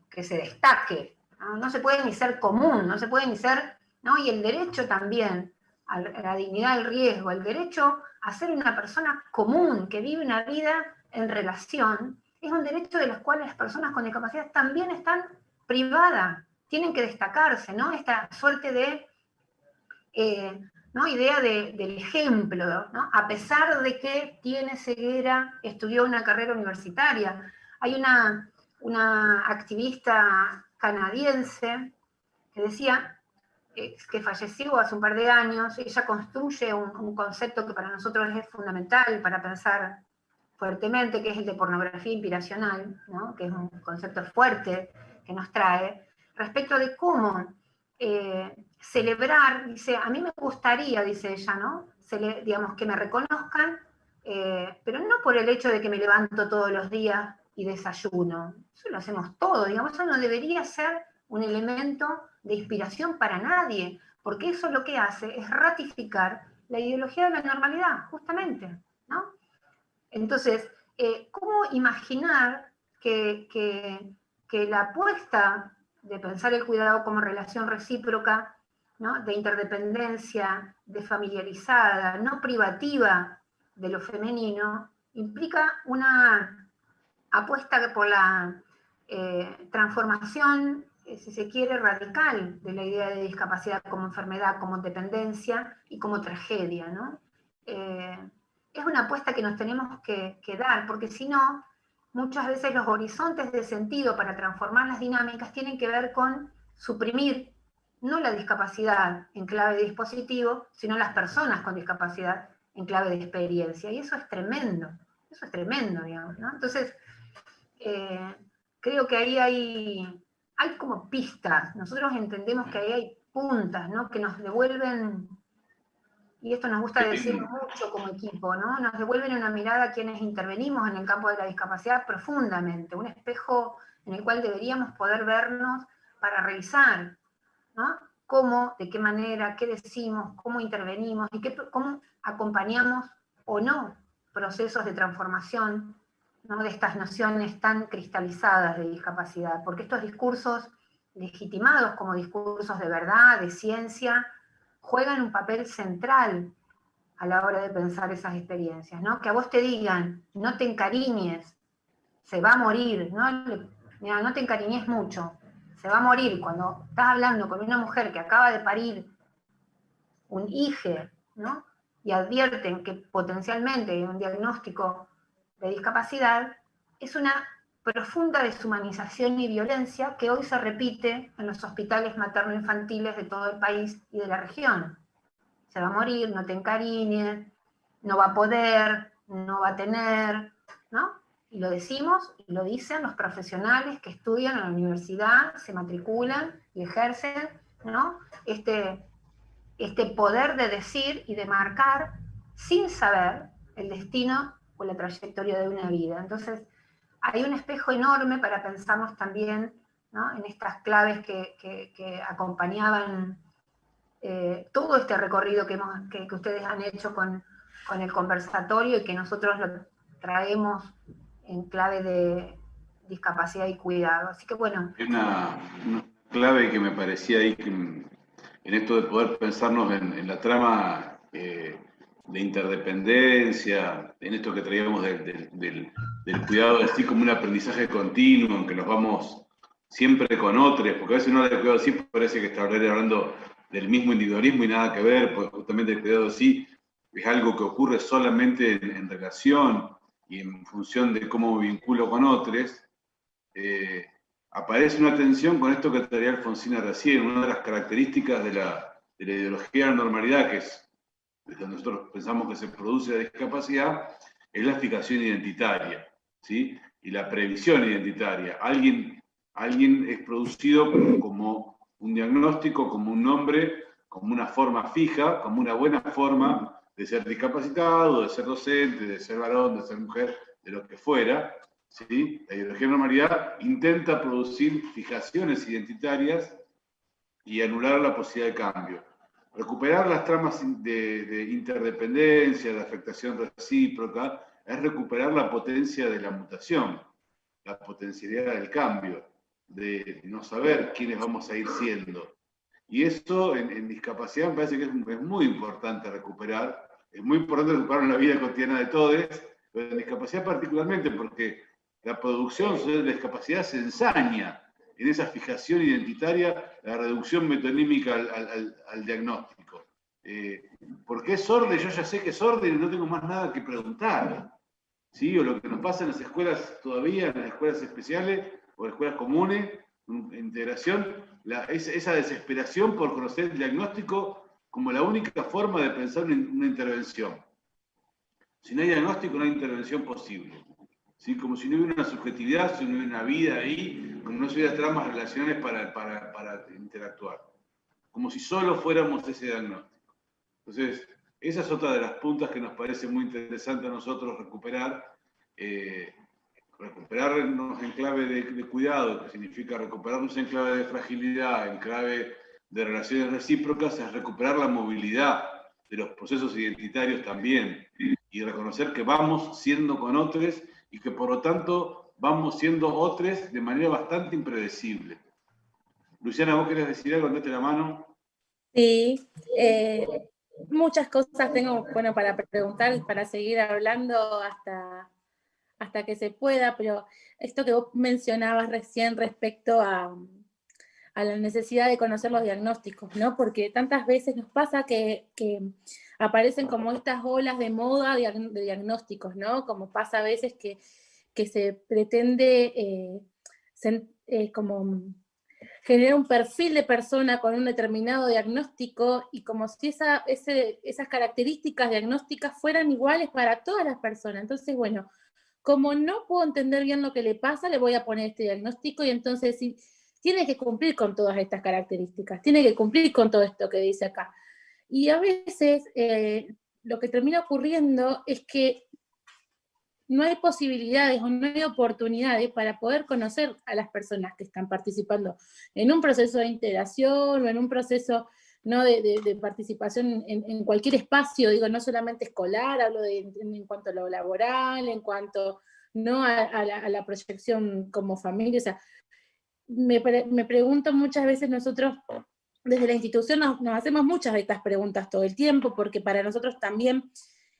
que se destaque, ¿no? No se puede ni ser común, no se puede ni ser, ¿no? Y el derecho también a la dignidad, al riesgo, el derecho a ser una persona común que vive una vida en relación, es un derecho de los cuales las personas con discapacidad también están privadas, tienen que destacarse, ¿no? Esta suerte de ¿no?, idea del ejemplo, ¿no?, a pesar de que tiene ceguera, estudió una carrera universitaria. Hay una activista canadiense que decía, que falleció hace un par de años, ella construye un concepto que para nosotros es fundamental para pensar fuertemente, que es el de pornografía inspiracional, ¿no?, que es un concepto fuerte que nos trae, respecto de cómo celebrar, dice, a mí me gustaría, dice ella, ¿no?, digamos, que me reconozcan, pero no por el hecho de que me levanto todos los días y desayuno, eso lo hacemos todos, digamos, eso no debería ser un elemento de inspiración para nadie, porque eso lo que hace es ratificar la ideología de la normalidad, justamente, ¿no? Entonces, ¿cómo imaginar que la apuesta de pensar el cuidado como relación recíproca, ¿no?, de interdependencia, de familiarizada, no privativa de lo femenino, implica una apuesta por la transformación, si se quiere, radical de la idea de discapacidad como enfermedad, como dependencia y como tragedia, ¿no? es una apuesta que nos tenemos que dar, porque si no, muchas veces los horizontes de sentido para transformar las dinámicas tienen que ver con suprimir no la discapacidad en clave de dispositivo, sino las personas con discapacidad en clave de experiencia. Y eso es tremendo, digamos, ¿no? Entonces, creo que ahí hay como pistas. Nosotros entendemos que ahí hay puntas, ¿no? Que nos devuelven, y esto nos gusta decirlo mucho como equipo, ¿no? Nos devuelven una mirada a quienes intervenimos en el campo de la discapacidad profundamente, un espejo en el cual deberíamos poder vernos para revisar, ¿no? Cómo, de qué manera, qué decimos, cómo intervenimos y cómo acompañamos o no procesos de transformación, ¿no? De estas nociones tan cristalizadas de discapacidad, porque estos discursos legitimados como discursos de verdad, de ciencia, juegan un papel central a la hora de pensar esas experiencias, ¿no? Que a vos te digan, no te encariñes, se va a morir, ¿no? Mira, no te encariñes mucho, se va a morir. Cuando estás hablando con una mujer que acaba de parir un hijo, ¿no? Y advierten que potencialmente hay un diagnóstico de discapacidad, es una profunda deshumanización y violencia que hoy se repite en los hospitales materno-infantiles de todo el país y de la región. Se va a morir, no te encariñes, no va a poder, no va a tener, ¿no? Y lo decimos, y lo dicen los profesionales que estudian en la universidad, se matriculan y ejercen, ¿no? Este poder de decir y de marcar sin saber el destino o la trayectoria de una vida. Entonces, hay un espejo enorme para pensarnos también, ¿no? En estas claves que acompañaban todo este recorrido que ustedes han hecho con el conversatorio y que nosotros lo traemos en clave de discapacidad y cuidado. Así que bueno. Una clave que me parecía ahí en esto de poder pensarnos en la trama de interdependencia, en esto que traíamos del cuidado, así como un aprendizaje continuo, en que nos vamos siempre con otros, porque a veces uno habla de cuidado sí parece que está hablando del mismo individualismo y nada que ver, porque justamente el cuidado sí es algo que ocurre solamente en relación y en función de cómo me vinculo con otros. Aparece una tensión con esto que traía Alfonsina recién, una de las características de la ideología de la normalidad, que es desde donde nosotros pensamos que se produce la discapacidad, es la fijación identitaria, ¿sí? Y la previsión identitaria. Alguien es producido como un diagnóstico, como un nombre, como una forma fija, como una buena forma de ser discapacitado, de ser docente, de ser varón, de ser mujer, de lo que fuera, ¿sí? La ideología de normalidad intenta producir fijaciones identitarias y anular la posibilidad de cambio. Recuperar las tramas de interdependencia, de afectación recíproca, es recuperar la potencia de la mutación, la potencialidad del cambio, de no saber quiénes vamos a ir siendo. Y eso en discapacidad me parece que es muy importante recuperar, es muy importante recuperar en la vida cotidiana de todos, pero en discapacidad particularmente porque la producción de la discapacidad se ensaña en esa fijación identitaria, la reducción metonímica al diagnóstico. Porque es sordo, yo ya sé que es sordo y no tengo más nada que preguntar. ¿Sí? O lo que nos pasa en las escuelas todavía, en las escuelas especiales o en escuelas comunes, integración, esa desesperación por conocer el diagnóstico como la única forma de pensar una intervención. Si no hay diagnóstico, no hay intervención posible. ¿Sí? Como si no hubiera una subjetividad, si no hubiera una vida ahí, como no si hubiera tramas relacionales para interactuar. Como si solo fuéramos ese diagnóstico. Entonces, esa es otra de las puntas que nos parece muy interesante a nosotros recuperar. Recuperarnos en clave de cuidado, que significa recuperarnos en clave de fragilidad, en clave de relaciones recíprocas, es recuperar la movilidad de los procesos identitarios también, y reconocer que vamos siendo con otros y que por lo tanto vamos siendo otros de manera bastante impredecible. Luciana, ¿vos querés decir algo? Andate la mano. Sí, muchas cosas tengo, bueno, para preguntar y para seguir hablando hasta que se pueda, pero esto que vos mencionabas recién respecto a a la necesidad de conocer los diagnósticos, ¿no? Porque tantas veces nos pasa que aparecen como estas olas de moda de diagnósticos, ¿no? Como pasa a veces que se pretende como generar un perfil de persona con un determinado diagnóstico y como si esas características diagnósticas fueran iguales para todas las personas. Entonces, bueno, como no puedo entender bien lo que le pasa, le voy a poner este diagnóstico y entonces sí, tiene que cumplir con todas estas características, tiene que cumplir con todo esto que dice acá. Y a veces lo que termina ocurriendo es que no hay posibilidades o no hay oportunidades para poder conocer a las personas que están participando en un proceso de integración o en un proceso, ¿no?, de participación en cualquier espacio, digo, no solamente escolar, hablo en cuanto a lo laboral, en cuanto, ¿no?, a la proyección como familia. O sea, me pregunto muchas veces, nosotros desde la institución nos hacemos muchas de estas preguntas todo el tiempo, porque para nosotros también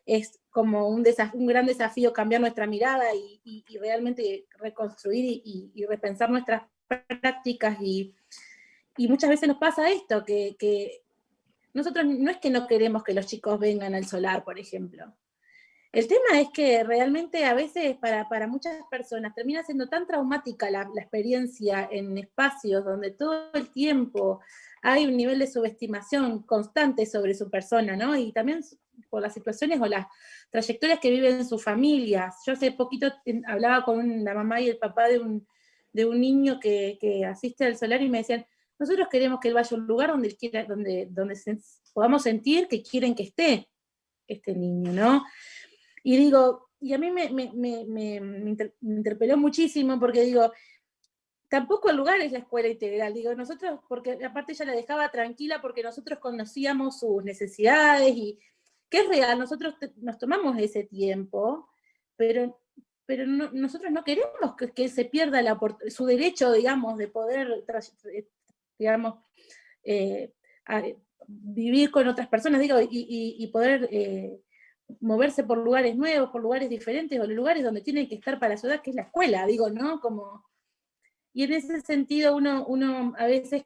es como un gran desafío cambiar nuestra mirada y realmente reconstruir y repensar nuestras prácticas, y muchas veces nos pasa esto, que nosotros no es que no queremos que los chicos vengan al solar, por ejemplo. El tema es que realmente a veces para muchas personas termina siendo tan traumática la experiencia en espacios donde todo el tiempo hay un nivel de subestimación constante sobre su persona, ¿no? Y también por las situaciones o las trayectorias que viven sus familias. Yo hace poquito hablaba con la mamá y el papá de un niño que asiste al solar y me decían, nosotros queremos que él vaya a un lugar donde él quiera, donde podamos sentir que quieren que esté este niño, ¿no? Y digo, y a mí me interpeló muchísimo porque digo, tampoco el lugar es la escuela integral, digo, nosotros, porque aparte ella la dejaba tranquila porque nosotros conocíamos sus necesidades y que es real, nosotros nos tomamos ese tiempo, pero nosotros no queremos que se pierda su derecho, digamos, de poder, digamos, vivir con otras personas, digo, y poder moverse por lugares nuevos, por lugares diferentes, o lugares donde tiene que estar para su edad, que es la escuela, digo, ¿no? Y en ese sentido uno a veces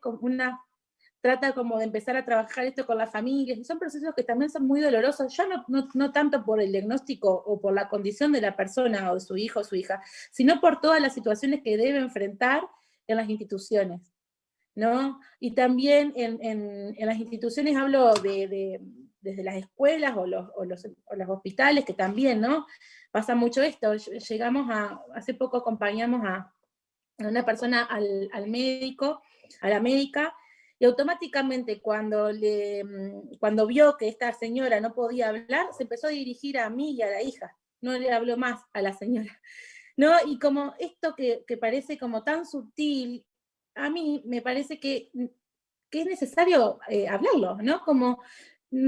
trata como de empezar a trabajar esto con las familias, y son procesos que también son muy dolorosos, ya no tanto por el diagnóstico o por la condición de la persona o de su hijo o su hija, sino por todas las situaciones que debe enfrentar en las instituciones, ¿no? Y también en las instituciones hablo desde las escuelas o los hospitales, que también, ¿no? Pasa mucho esto. Hace poco acompañamos a una persona al médico, a la médica, y automáticamente cuando vio que esta señora no podía hablar, se empezó a dirigir a mí y a la hija, no le habló más a la señora, ¿no? Y como esto que parece como tan sutil, a mí me parece que es necesario hablarlo, ¿no? Como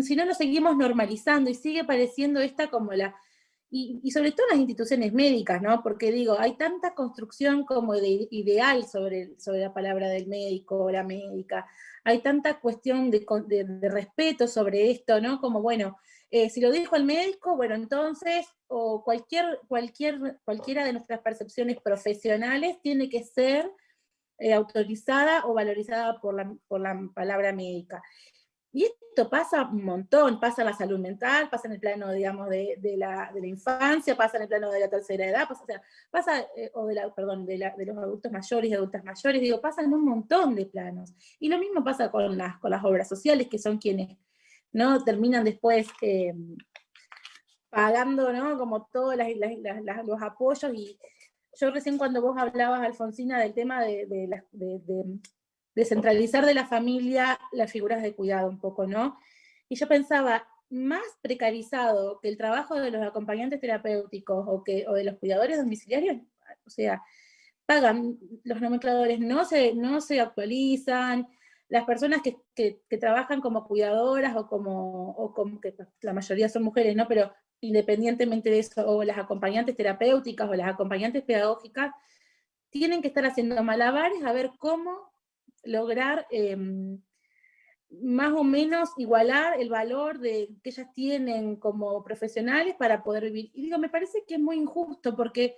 si no lo seguimos normalizando y sigue pareciendo esta como y sobre todo en las instituciones médicas, ¿no? Porque digo, hay tanta construcción como de ideal sobre la palabra del médico o la médica, hay tanta cuestión de respeto sobre esto, ¿no? Como, bueno, si lo dijo el médico, bueno, entonces, o cualquiera de nuestras percepciones profesionales tiene que ser autorizada o valorizada por la palabra médica. Y esto pasa un montón, pasa en la salud mental, pasa en el plano, digamos, de la infancia, pasa en el plano de la tercera edad, de los adultos mayores y adultas mayores, digo, pasa en un montón de planos. Y lo mismo pasa con las obras sociales, que son quienes, ¿no?, terminan después pagando, ¿no?, como todos los apoyos. Y yo recién cuando vos hablabas, Alfonsina, del tema de centralizar de la familia las figuras de cuidado un poco, ¿no? Y yo pensaba, más precarizado que el trabajo de los acompañantes terapéuticos o de los cuidadores domiciliarios, o sea, pagan, los nomencladores no se actualizan, las personas que trabajan como cuidadoras o como que la mayoría son mujeres, ¿no? Pero independientemente de eso, o las acompañantes terapéuticas o las acompañantes pedagógicas, tienen que estar haciendo malabares a ver cómo lograr más o menos igualar el valor que ellas tienen como profesionales para poder vivir. Y digo, me parece que es muy injusto porque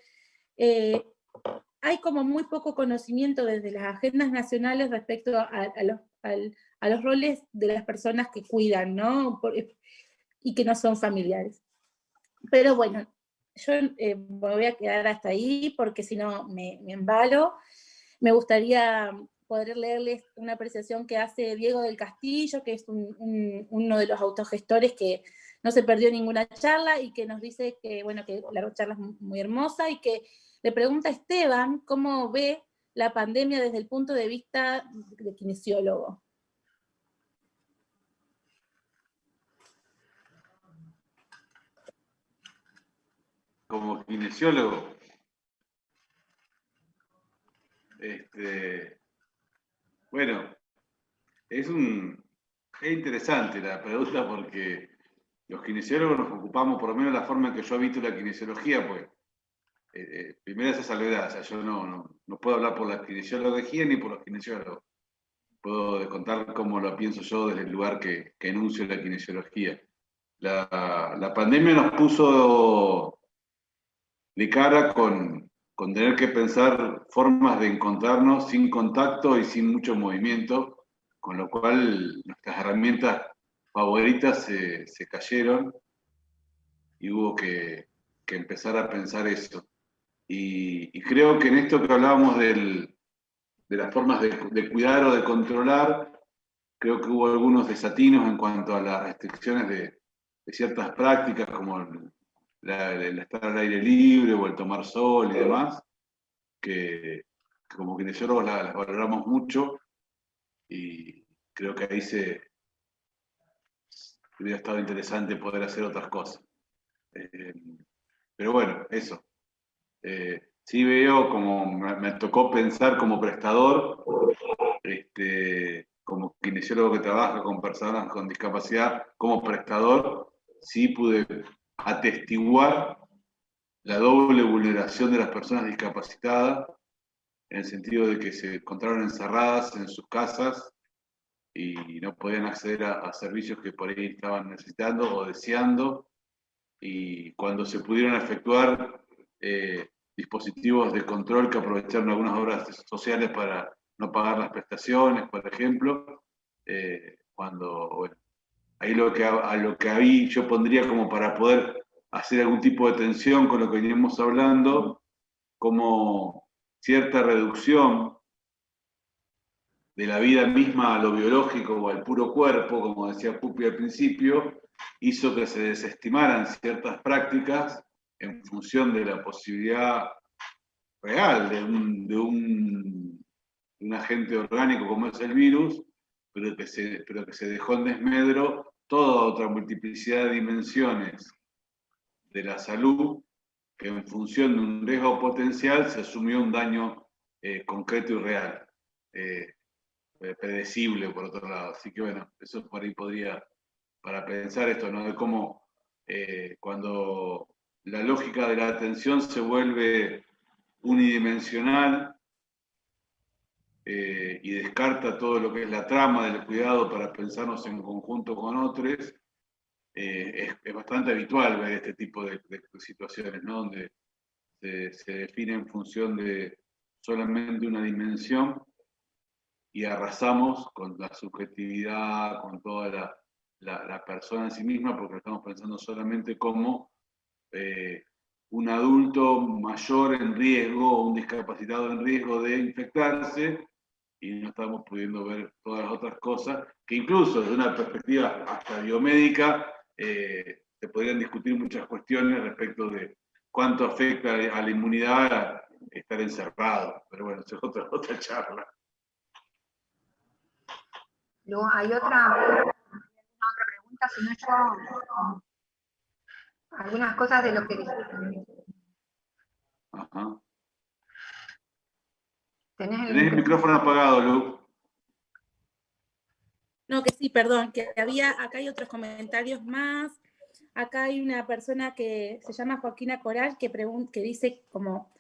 hay como muy poco conocimiento desde las agendas nacionales respecto a los roles de las personas que cuidan, ¿no? Y que no son familiares. Pero bueno, yo me voy a quedar hasta ahí porque si no me embalo. Me gustaría poder leerles una apreciación que hace Diego del Castillo, que es uno de los autogestores que no se perdió ninguna charla y que nos dice que, bueno, que la charla es muy hermosa y que le pregunta a Esteban cómo ve la pandemia desde el punto de vista de kinesiólogo. Como kinesiólogo, bueno, es interesante la pregunta porque los kinesiólogos nos ocupamos, por lo menos la forma en que yo he visto la kinesiología, pues, primero esa salvedad, o sea, yo no puedo hablar por la kinesiología ni por los kinesiólogos. Puedo contar cómo lo pienso yo desde el lugar que enuncio la kinesiología. La pandemia nos puso de cara con tener que pensar formas de encontrarnos sin contacto y sin mucho movimiento, con lo cual nuestras herramientas favoritas se cayeron y hubo que empezar a pensar eso. Y creo que en esto que hablábamos de las formas de cuidar o de controlar, creo que hubo algunos desatinos en cuanto a las restricciones de ciertas prácticas como el estar al aire libre o el tomar sol y demás, que como kinesiólogos las valoramos mucho y creo que ahí hubiera estado interesante poder hacer otras cosas. Pero bueno, eso. Sí veo como me tocó pensar como prestador, como kinesiólogo que trabaja con personas con discapacidad, como prestador, sí pude atestiguar la doble vulneración de las personas discapacitadas, en el sentido de que se encontraron encerradas en sus casas y no podían acceder a servicios que por ahí estaban necesitando o deseando, y cuando se pudieron efectuar dispositivos de control que aprovecharon algunas obras sociales para no pagar las prestaciones, por ejemplo, bueno, ahí a lo que ahí yo pondría como para poder hacer algún tipo de tensión con lo que veníamos hablando, como cierta reducción de la vida misma a lo biológico o al puro cuerpo, como decía Pupi al principio, hizo que se desestimaran ciertas prácticas en función de la posibilidad real de un agente orgánico como es el virus, pero que se dejó en desmedro toda otra multiplicidad de dimensiones de la salud, que en función de un riesgo potencial se asumió un daño concreto y real, predecible por otro lado. Así que bueno, eso por ahí podría, para pensar esto, ¿no? De cómo cuando la lógica de la atención se vuelve unidimensional y descarta todo lo que es la trama del cuidado para pensarnos en conjunto con otros, es bastante habitual ver este tipo de situaciones, ¿no? Donde se define en función de solamente una dimensión y arrasamos con la subjetividad, con toda la persona en sí misma, porque estamos pensando solamente como un adulto mayor en riesgo o un discapacitado en riesgo de infectarse, y no estamos pudiendo ver todas las otras cosas, que incluso desde una perspectiva hasta biomédica se podrían discutir muchas cuestiones respecto de cuánto afecta a la inmunidad estar encerrado. Pero bueno, eso es otra charla. Luego hay otra pregunta, si no yo, algunas cosas de lo que dijiste. Ajá. Tenés el micrófono apagado, Lu. No, que sí, perdón, que acá hay otros comentarios más. Acá hay una persona que se llama Joaquina Coral que dice, como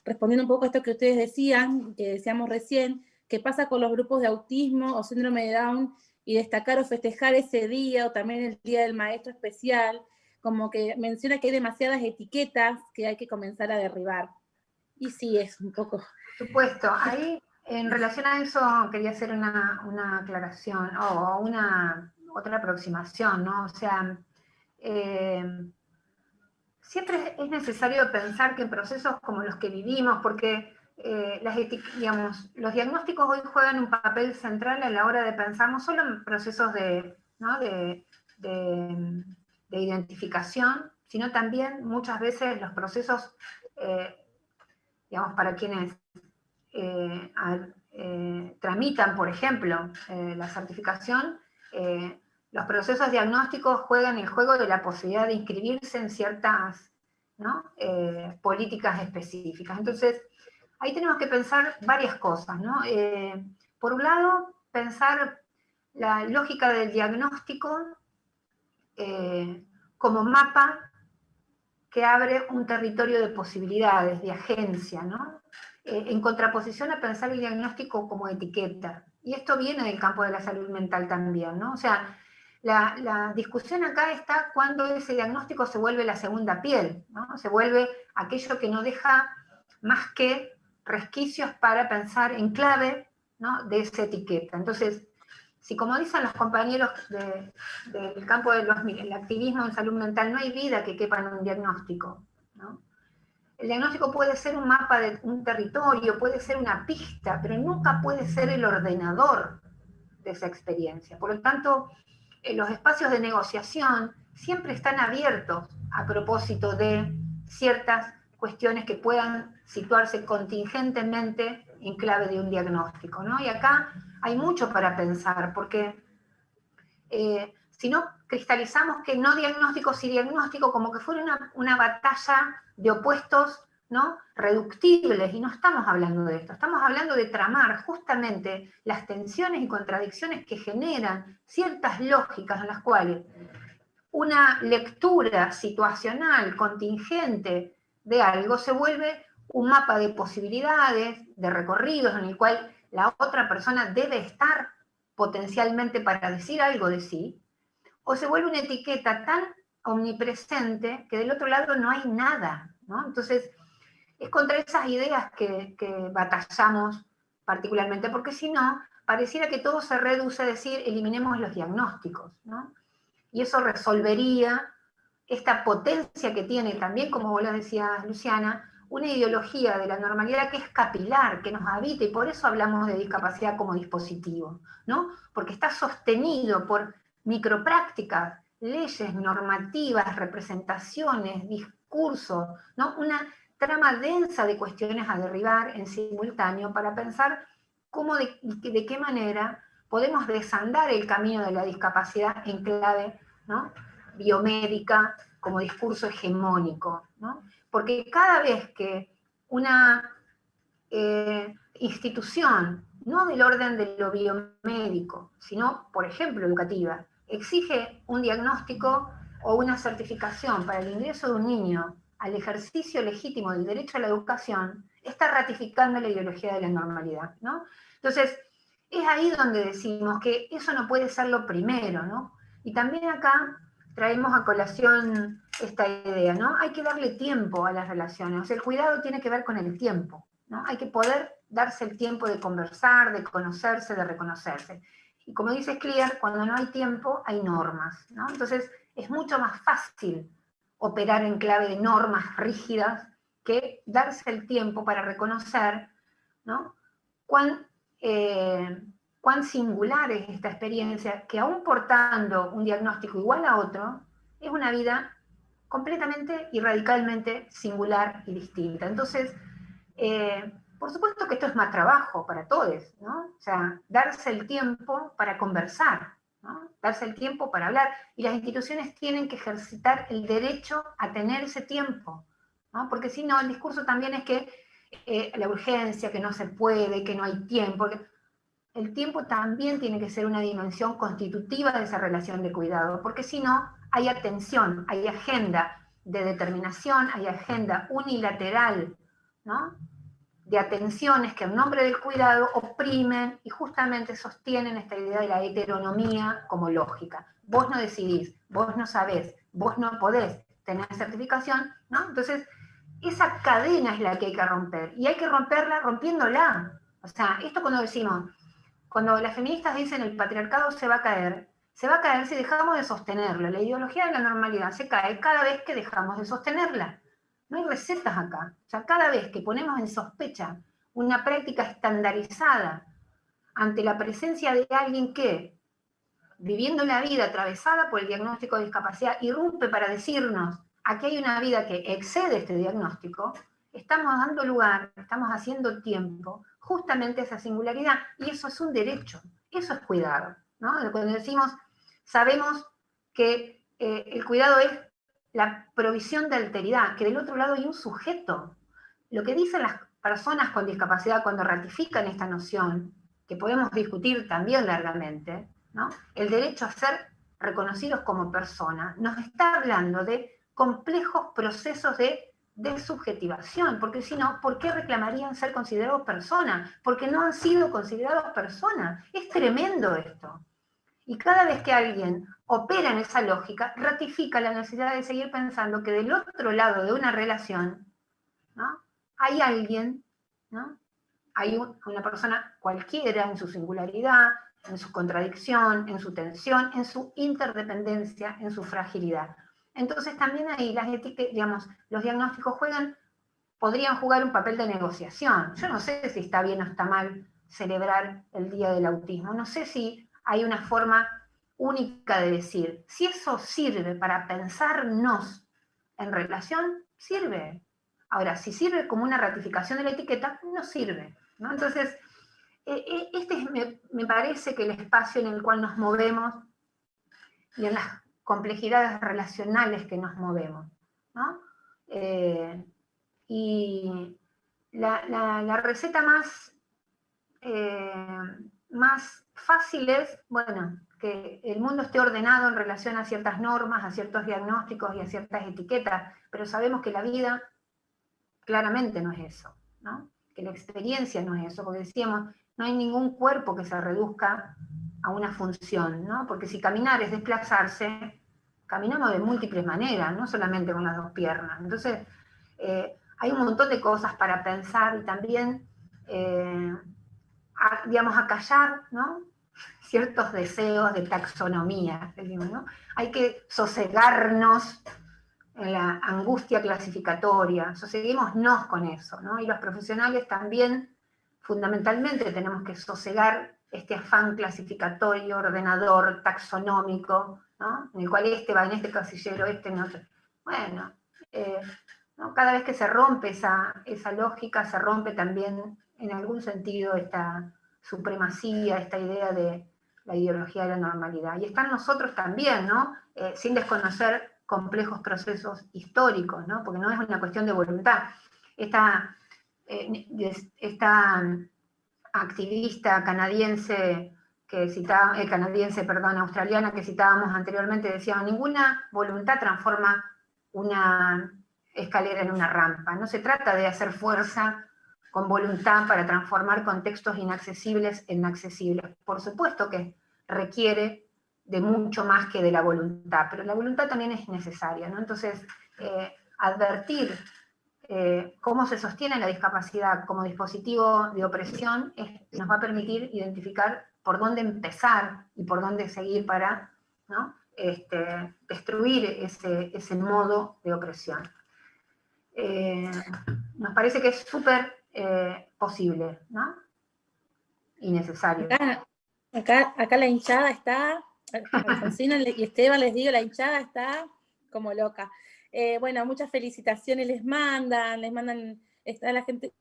respondiendo un poco a esto que ustedes decían, que decíamos recién, qué pasa con los grupos de autismo o síndrome de Down, y destacar o festejar ese día, o también el Día del Maestro Especial, como que menciona que hay demasiadas etiquetas que hay que comenzar a derribar. Y sí, es un poco... Por supuesto, ahí en relación a eso quería hacer una aclaración o otra aproximación, ¿no? O sea, siempre es necesario pensar que en procesos como los que vivimos, porque digamos, los diagnósticos hoy juegan un papel central a la hora de pensar no solo en procesos ¿no? de identificación, sino también muchas veces los procesos, digamos, para quienes tramitan, por ejemplo, la certificación, los procesos diagnósticos juegan el juego de la posibilidad de inscribirse en ciertas, ¿no? Políticas específicas. Entonces, ahí tenemos que pensar varias cosas, ¿no? Por un lado, pensar la lógica del diagnóstico como mapa que abre un territorio de posibilidades, de agencia, ¿no? En contraposición a pensar el diagnóstico como etiqueta. Y esto viene del campo de la salud mental también, ¿no? O sea, la discusión acá está cuando ese diagnóstico se vuelve la segunda piel, ¿no? Se vuelve aquello que no deja más que resquicios para pensar en clave, ¿no? De esa etiqueta. Entonces, si como dicen los compañeros del campo del activismo en salud mental, no hay vida que quepa en un diagnóstico, ¿no? El diagnóstico puede ser un mapa de un territorio, puede ser una pista, pero nunca puede ser el ordenador de esa experiencia. Por lo tanto, los espacios de negociación siempre están abiertos a propósito de ciertas cuestiones que puedan situarse contingentemente en clave de un diagnóstico, ¿no? Y acá hay mucho para pensar, porque si no cristalizamos que no diagnóstico sí diagnóstico, como que fuera una batalla de opuestos, ¿no? Reductibles, y no estamos hablando de esto, estamos hablando de tramar justamente las tensiones y contradicciones que generan ciertas lógicas en las cuales una lectura situacional, contingente de algo, se vuelve un mapa de posibilidades, de recorridos en el cual la otra persona debe estar potencialmente para decir algo de sí, o se vuelve una etiqueta tan omnipresente que del otro lado no hay nada, ¿no? Entonces, es contra esas ideas que batallamos particularmente, porque si no, pareciera que todo se reduce a decir, eliminemos los diagnósticos, ¿no? Y eso resolvería esta potencia que tiene también, como vos lo decías, Luciana, una ideología de la normalidad que es capilar, que nos habita, y por eso hablamos de discapacidad como dispositivo, ¿no? Porque está sostenido por microprácticas, leyes, normativas, representaciones, discursos, ¿no? Una trama densa de cuestiones a derribar en simultáneo para pensar cómo, de qué manera podemos desandar el camino de la discapacidad en clave, ¿no? Biomédica, como discurso hegemónico, ¿no? Porque cada vez que una institución, no del orden de lo biomédico, sino, por ejemplo, educativa, exige un diagnóstico o una certificación para el ingreso de un niño al ejercicio legítimo del derecho a la educación, está ratificando la ideología de la normalidad, ¿no? Entonces, es ahí donde decimos que eso no puede ser lo primero, ¿no? Y también acá traemos a colación esta idea, ¿no? Hay que darle tiempo a las relaciones, o sea, el cuidado tiene que ver con el tiempo, ¿no? Hay que poder darse el tiempo de conversar, de conocerse, de reconocerse. Y como dice Clear, cuando no hay tiempo, hay normas, ¿no? Entonces, es mucho más fácil operar en clave de normas rígidas que darse el tiempo para reconocer, ¿no? Cuán singular es esta experiencia, que aún portando un diagnóstico igual a otro, es una vida completamente y radicalmente singular y distinta. Entonces, por supuesto que esto es más trabajo para todos, ¿no? O sea, darse el tiempo para conversar, ¿no? Darse el tiempo para hablar, y las instituciones tienen que ejercitar el derecho a tener ese tiempo, ¿no? Porque si no, el discurso también es que la urgencia, que no se puede, que no hay tiempo. El tiempo también tiene que ser una dimensión constitutiva de esa relación de cuidado, porque si no, hay atención, hay agenda de determinación, hay agenda unilateral, ¿no? De atenciones que en nombre del cuidado oprimen y justamente sostienen esta idea de la heteronomía como lógica. Vos no decidís, vos no sabés, vos no podés tener certificación, ¿no? Entonces, esa cadena es la que hay que romper, y hay que romperla rompiéndola. O sea, esto cuando decimos, cuando las feministas dicen el patriarcado se va a caer si dejamos de sostenerlo. La ideología de la normalidad se cae cada vez que dejamos de sostenerla. No hay recetas acá. O sea, cada vez que ponemos en sospecha una práctica estandarizada ante la presencia de alguien que, viviendo la vida atravesada por el diagnóstico de discapacidad, irrumpe para decirnos, aquí hay una vida que excede este diagnóstico, estamos dando lugar, estamos haciendo tiempo, justamente a esa singularidad, y eso es un derecho, eso es cuidado, ¿no? Cuando decimos, sabemos que el cuidado es la provisión de alteridad, que del otro lado hay un sujeto. Lo que dicen las personas con discapacidad cuando ratifican esta noción, que podemos discutir también largamente, ¿no? El derecho a ser reconocidos como personas, nos está hablando de complejos procesos de desubjetivación, porque si no, ¿por qué reclamarían ser considerados personas? Porque no han sido considerados personas. Es tremendo esto. Y cada vez que alguien opera en esa lógica, ratifica la necesidad de seguir pensando que del otro lado de una relación, ¿no?, hay alguien, ¿no?, hay una persona cualquiera en su singularidad, en su contradicción, en su tensión, en su interdependencia, en su fragilidad. Entonces también ahí las etiquetas, digamos, los diagnósticos podrían jugar un papel de negociación. Yo no sé si está bien o está mal celebrar el Día del Autismo, no sé si hay una forma única de decir, si eso sirve para pensarnos en relación, sirve. Ahora, si sirve como una ratificación de la etiqueta, no sirve, ¿no? Entonces, me parece que el espacio en el cual nos movemos y en las complejidades relacionales que nos movemos, ¿no? Y la receta más fácil es, bueno, que el mundo esté ordenado en relación a ciertas normas, a ciertos diagnósticos y a ciertas etiquetas, pero sabemos que la vida claramente no es eso, ¿no? Que la experiencia no es eso, porque decíamos, no hay ningún cuerpo que se reduzca a una función, ¿no? Porque si caminar es desplazarse, caminamos de múltiples maneras, no solamente con las dos piernas. Entonces, hay un montón de cosas para pensar y también, digamos, acallar, ¿no?, ciertos deseos de taxonomía, ¿no? Hay que sosegarnos en la angustia clasificatoria, soseguémonos con eso, ¿no? Y los profesionales también, fundamentalmente, tenemos que sosegar este afán clasificatorio, ordenador, taxonómico, ¿no?, en el cual este va en este casillero, este en otro. Bueno, ¿no?, cada vez que se rompe esa lógica, se rompe también, en algún sentido, esta supremacía, esta idea de la ideología de la normalidad. Y están nosotros también, ¿no?, sin desconocer complejos procesos históricos, ¿no?, porque no es una cuestión de voluntad. Esta activista canadiense australiana que citábamos anteriormente, decía, ninguna voluntad transforma una escalera en una rampa. No se trata de hacer fuerza con voluntad para transformar contextos inaccesibles en accesibles. Por supuesto que requiere de mucho más que de la voluntad, pero la voluntad también es necesaria, ¿no? Entonces, advertir cómo se sostiene la discapacidad como dispositivo de opresión nos va a permitir identificar por dónde empezar y por dónde seguir para, ¿no?, destruir ese modo de opresión. Nos parece que es súper posible, ¿no?, y necesario. Acá la hinchada está, Alfonsina y Esteban, les digo, la hinchada está como loca. Bueno, muchas felicitaciones les mandan, está la gente,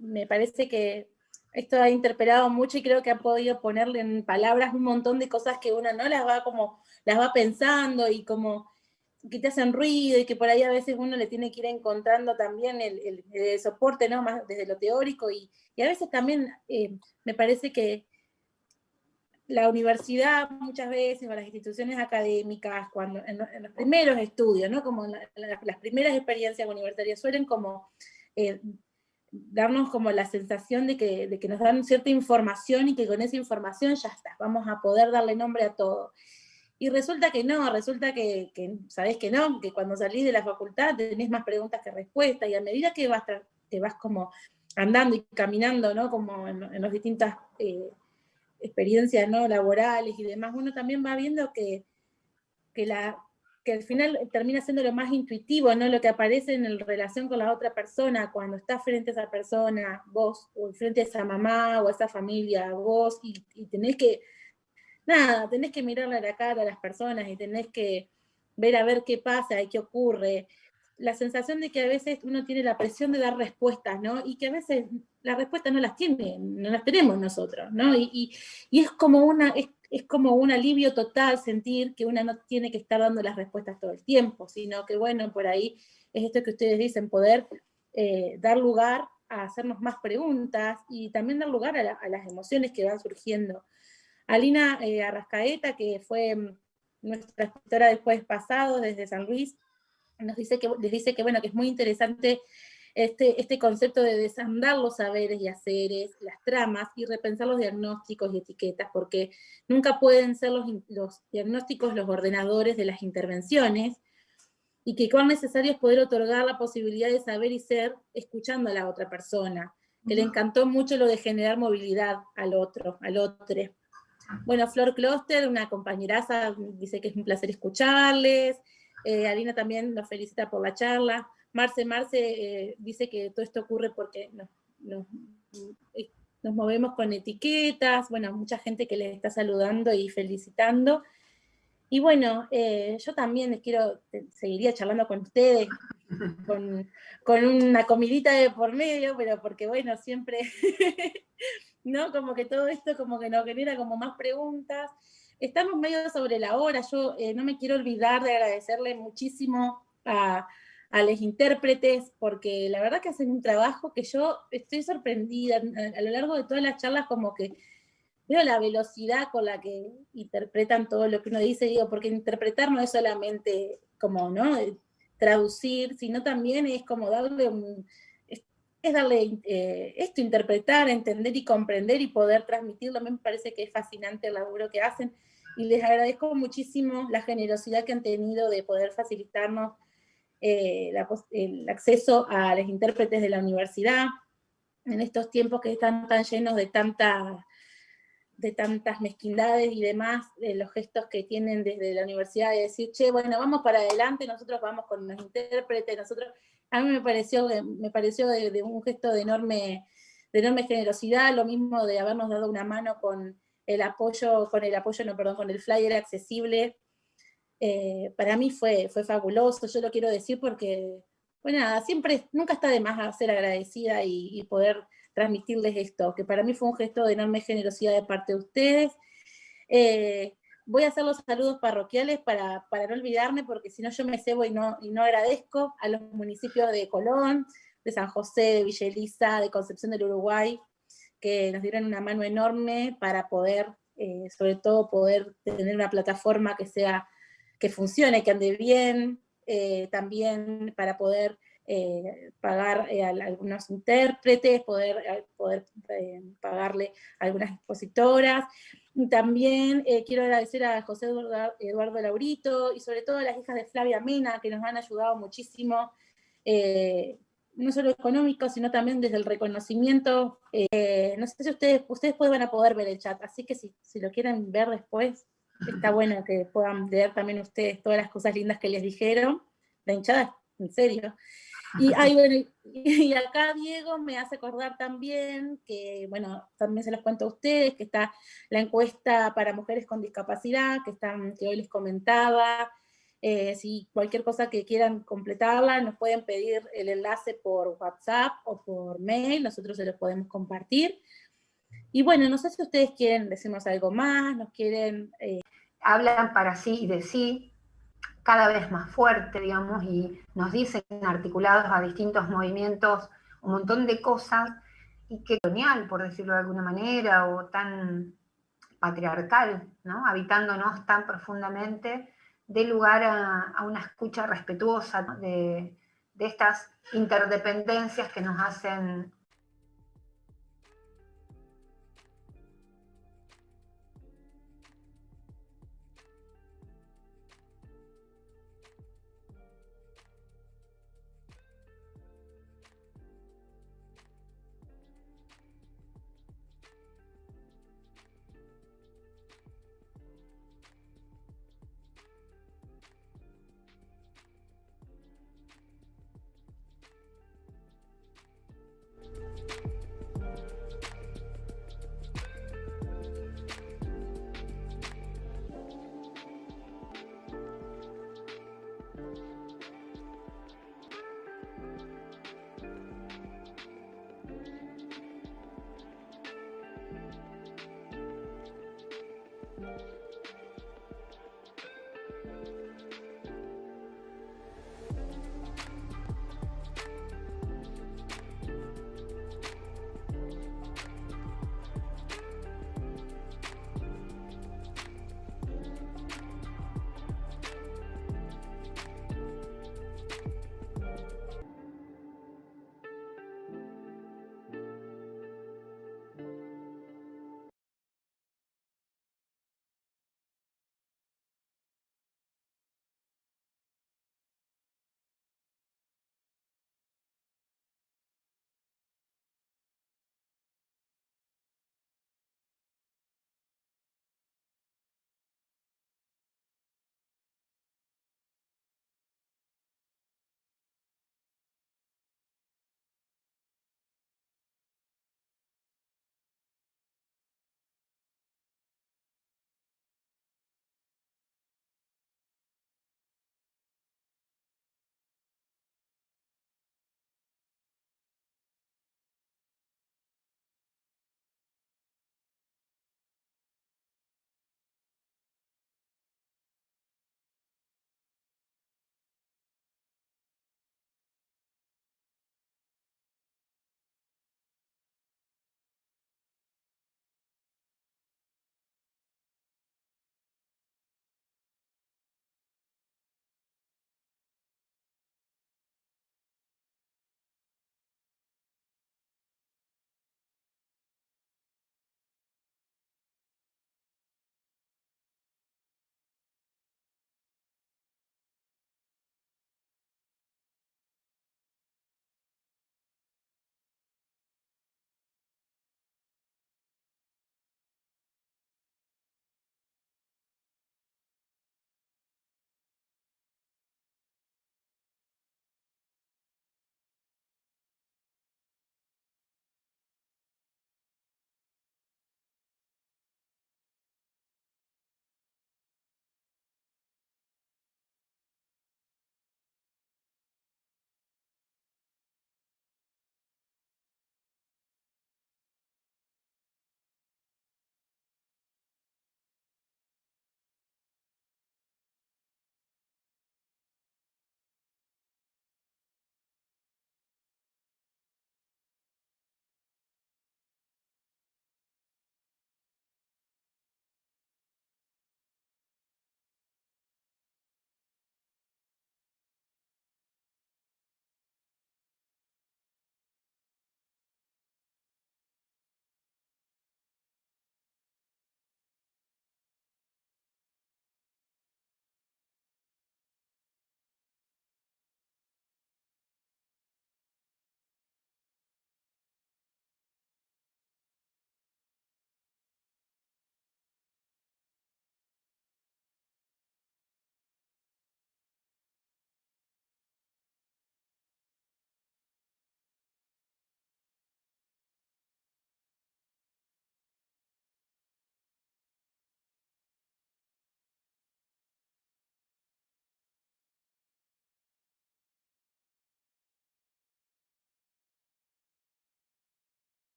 me parece que esto ha interpelado mucho y creo que ha podido ponerle en palabras un montón de cosas que uno no las va pensando y como que te hacen ruido y que por ahí a veces uno le tiene que ir encontrando también el soporte, ¿no?, más desde lo teórico y a veces también me parece que la universidad muchas veces, o las instituciones académicas, cuando en los primeros estudios, ¿no?, como las primeras experiencias universitarias, suelen como darnos como la sensación de que nos dan cierta información y que con esa información ya está, vamos a poder darle nombre a todo. Y resulta que no, resulta que sabés que no, que cuando salís de la facultad tenés más preguntas que respuestas, y a medida que vas como andando y caminando, ¿no? Como en las distintas experiencias, ¿no? Laborales y demás, uno también va viendo que al final termina siendo lo más intuitivo, ¿no? Lo que aparece en relación con la otra persona, cuando estás frente a esa persona, vos, o frente a esa mamá o a esa familia, vos, y tenés que mirarle a la cara a las personas y tenés que ver a ver qué pasa y qué ocurre. La sensación de que a veces uno tiene la presión de dar respuestas, ¿no? Y que a veces las respuestas no las tenemos nosotros, ¿no? Y es como es como un alivio total sentir que una no tiene que estar dando las respuestas todo el tiempo, sino que, bueno, por ahí es esto que ustedes dicen, poder dar lugar a hacernos más preguntas y también dar lugar a las emociones que van surgiendo. Alina Arrascaeta, que fue nuestra escritora del jueves pasado desde San Luis, les dice que, bueno, que es muy interesante este concepto de desandar los saberes y haceres, las tramas, y repensar los diagnósticos y etiquetas, porque nunca pueden ser los diagnósticos los ordenadores de las intervenciones, y que cuán necesario es poder otorgar la posibilidad de saber y ser escuchando a la otra persona, que le encantó mucho lo de generar movilidad al otro. Bueno, Flor Kloster, una compañeraza, dice que es un placer escucharles. Alina también nos felicita por la charla. Marce dice que todo esto ocurre porque nos movemos con etiquetas. Bueno, mucha gente que les está saludando y felicitando. Y bueno, yo también seguiría charlando con ustedes, con una comidita de por medio, pero porque bueno, siempre... ¿no? Como que todo esto como que nos genera como más preguntas. Estamos medio sobre la hora, yo no me quiero olvidar de agradecerle muchísimo a los intérpretes, porque la verdad que hacen un trabajo que yo estoy sorprendida, a lo largo de todas las charlas como que veo la velocidad con la que interpretan todo lo que uno dice, digo, porque interpretar no es solamente como, ¿no? Traducir, sino también es como darle interpretar, entender y comprender y poder transmitirlo. A mí me parece que es fascinante el laburo que hacen y les agradezco muchísimo la generosidad que han tenido de poder facilitarnos el acceso a los intérpretes de la universidad en estos tiempos que están tan llenos de tantas mezquindades y demás, de los gestos que tienen desde la universidad de decir, che, bueno, vamos para adelante, nosotros vamos con los intérpretes, a mí me pareció de un gesto de enorme generosidad, lo mismo de habernos dado una mano con el flyer accesible. Para mí fue fabuloso, yo lo quiero decir porque, bueno, nada, nunca está de más ser agradecida y poder transmitirles esto, que para mí fue un gesto de enorme generosidad de parte de ustedes. Voy a hacer los saludos parroquiales para no olvidarme, porque si no yo me cebo y no agradezco a los municipios de Colón, de San José, de Villa Elisa, de Concepción del Uruguay, que nos dieron una mano enorme para poder, sobre todo, poder tener una plataforma que funcione, que ande bien, también para poder pagar a algunos intérpretes, poder pagarle a algunas expositoras. También quiero agradecer a José Eduardo Laurito y sobre todo a las hijas de Flavia Mena, que nos han ayudado muchísimo, no solo económico, sino también desde el reconocimiento. No sé si ustedes van a poder ver el chat, así que si lo quieren ver después, está bueno que puedan leer también ustedes todas las cosas lindas que les dijeron. La hinchada, en serio. Y acá Diego me hace acordar también que, bueno, también se los cuento a ustedes, que está la encuesta para mujeres con discapacidad, que hoy les comentaba. Si cualquier cosa que quieran completarla, nos pueden pedir el enlace por WhatsApp o por mail, nosotros se los podemos compartir. Y bueno, no sé si ustedes quieren decirnos algo más, nos quieren... Hablan para sí y de sí, cada vez más fuerte, digamos, y nos dicen articulados a distintos movimientos un montón de cosas, y que colonial, por decirlo de alguna manera, o tan patriarcal, ¿no? Habitándonos tan profundamente, dé lugar a una escucha respetuosa, ¿no? de estas interdependencias que nos hacen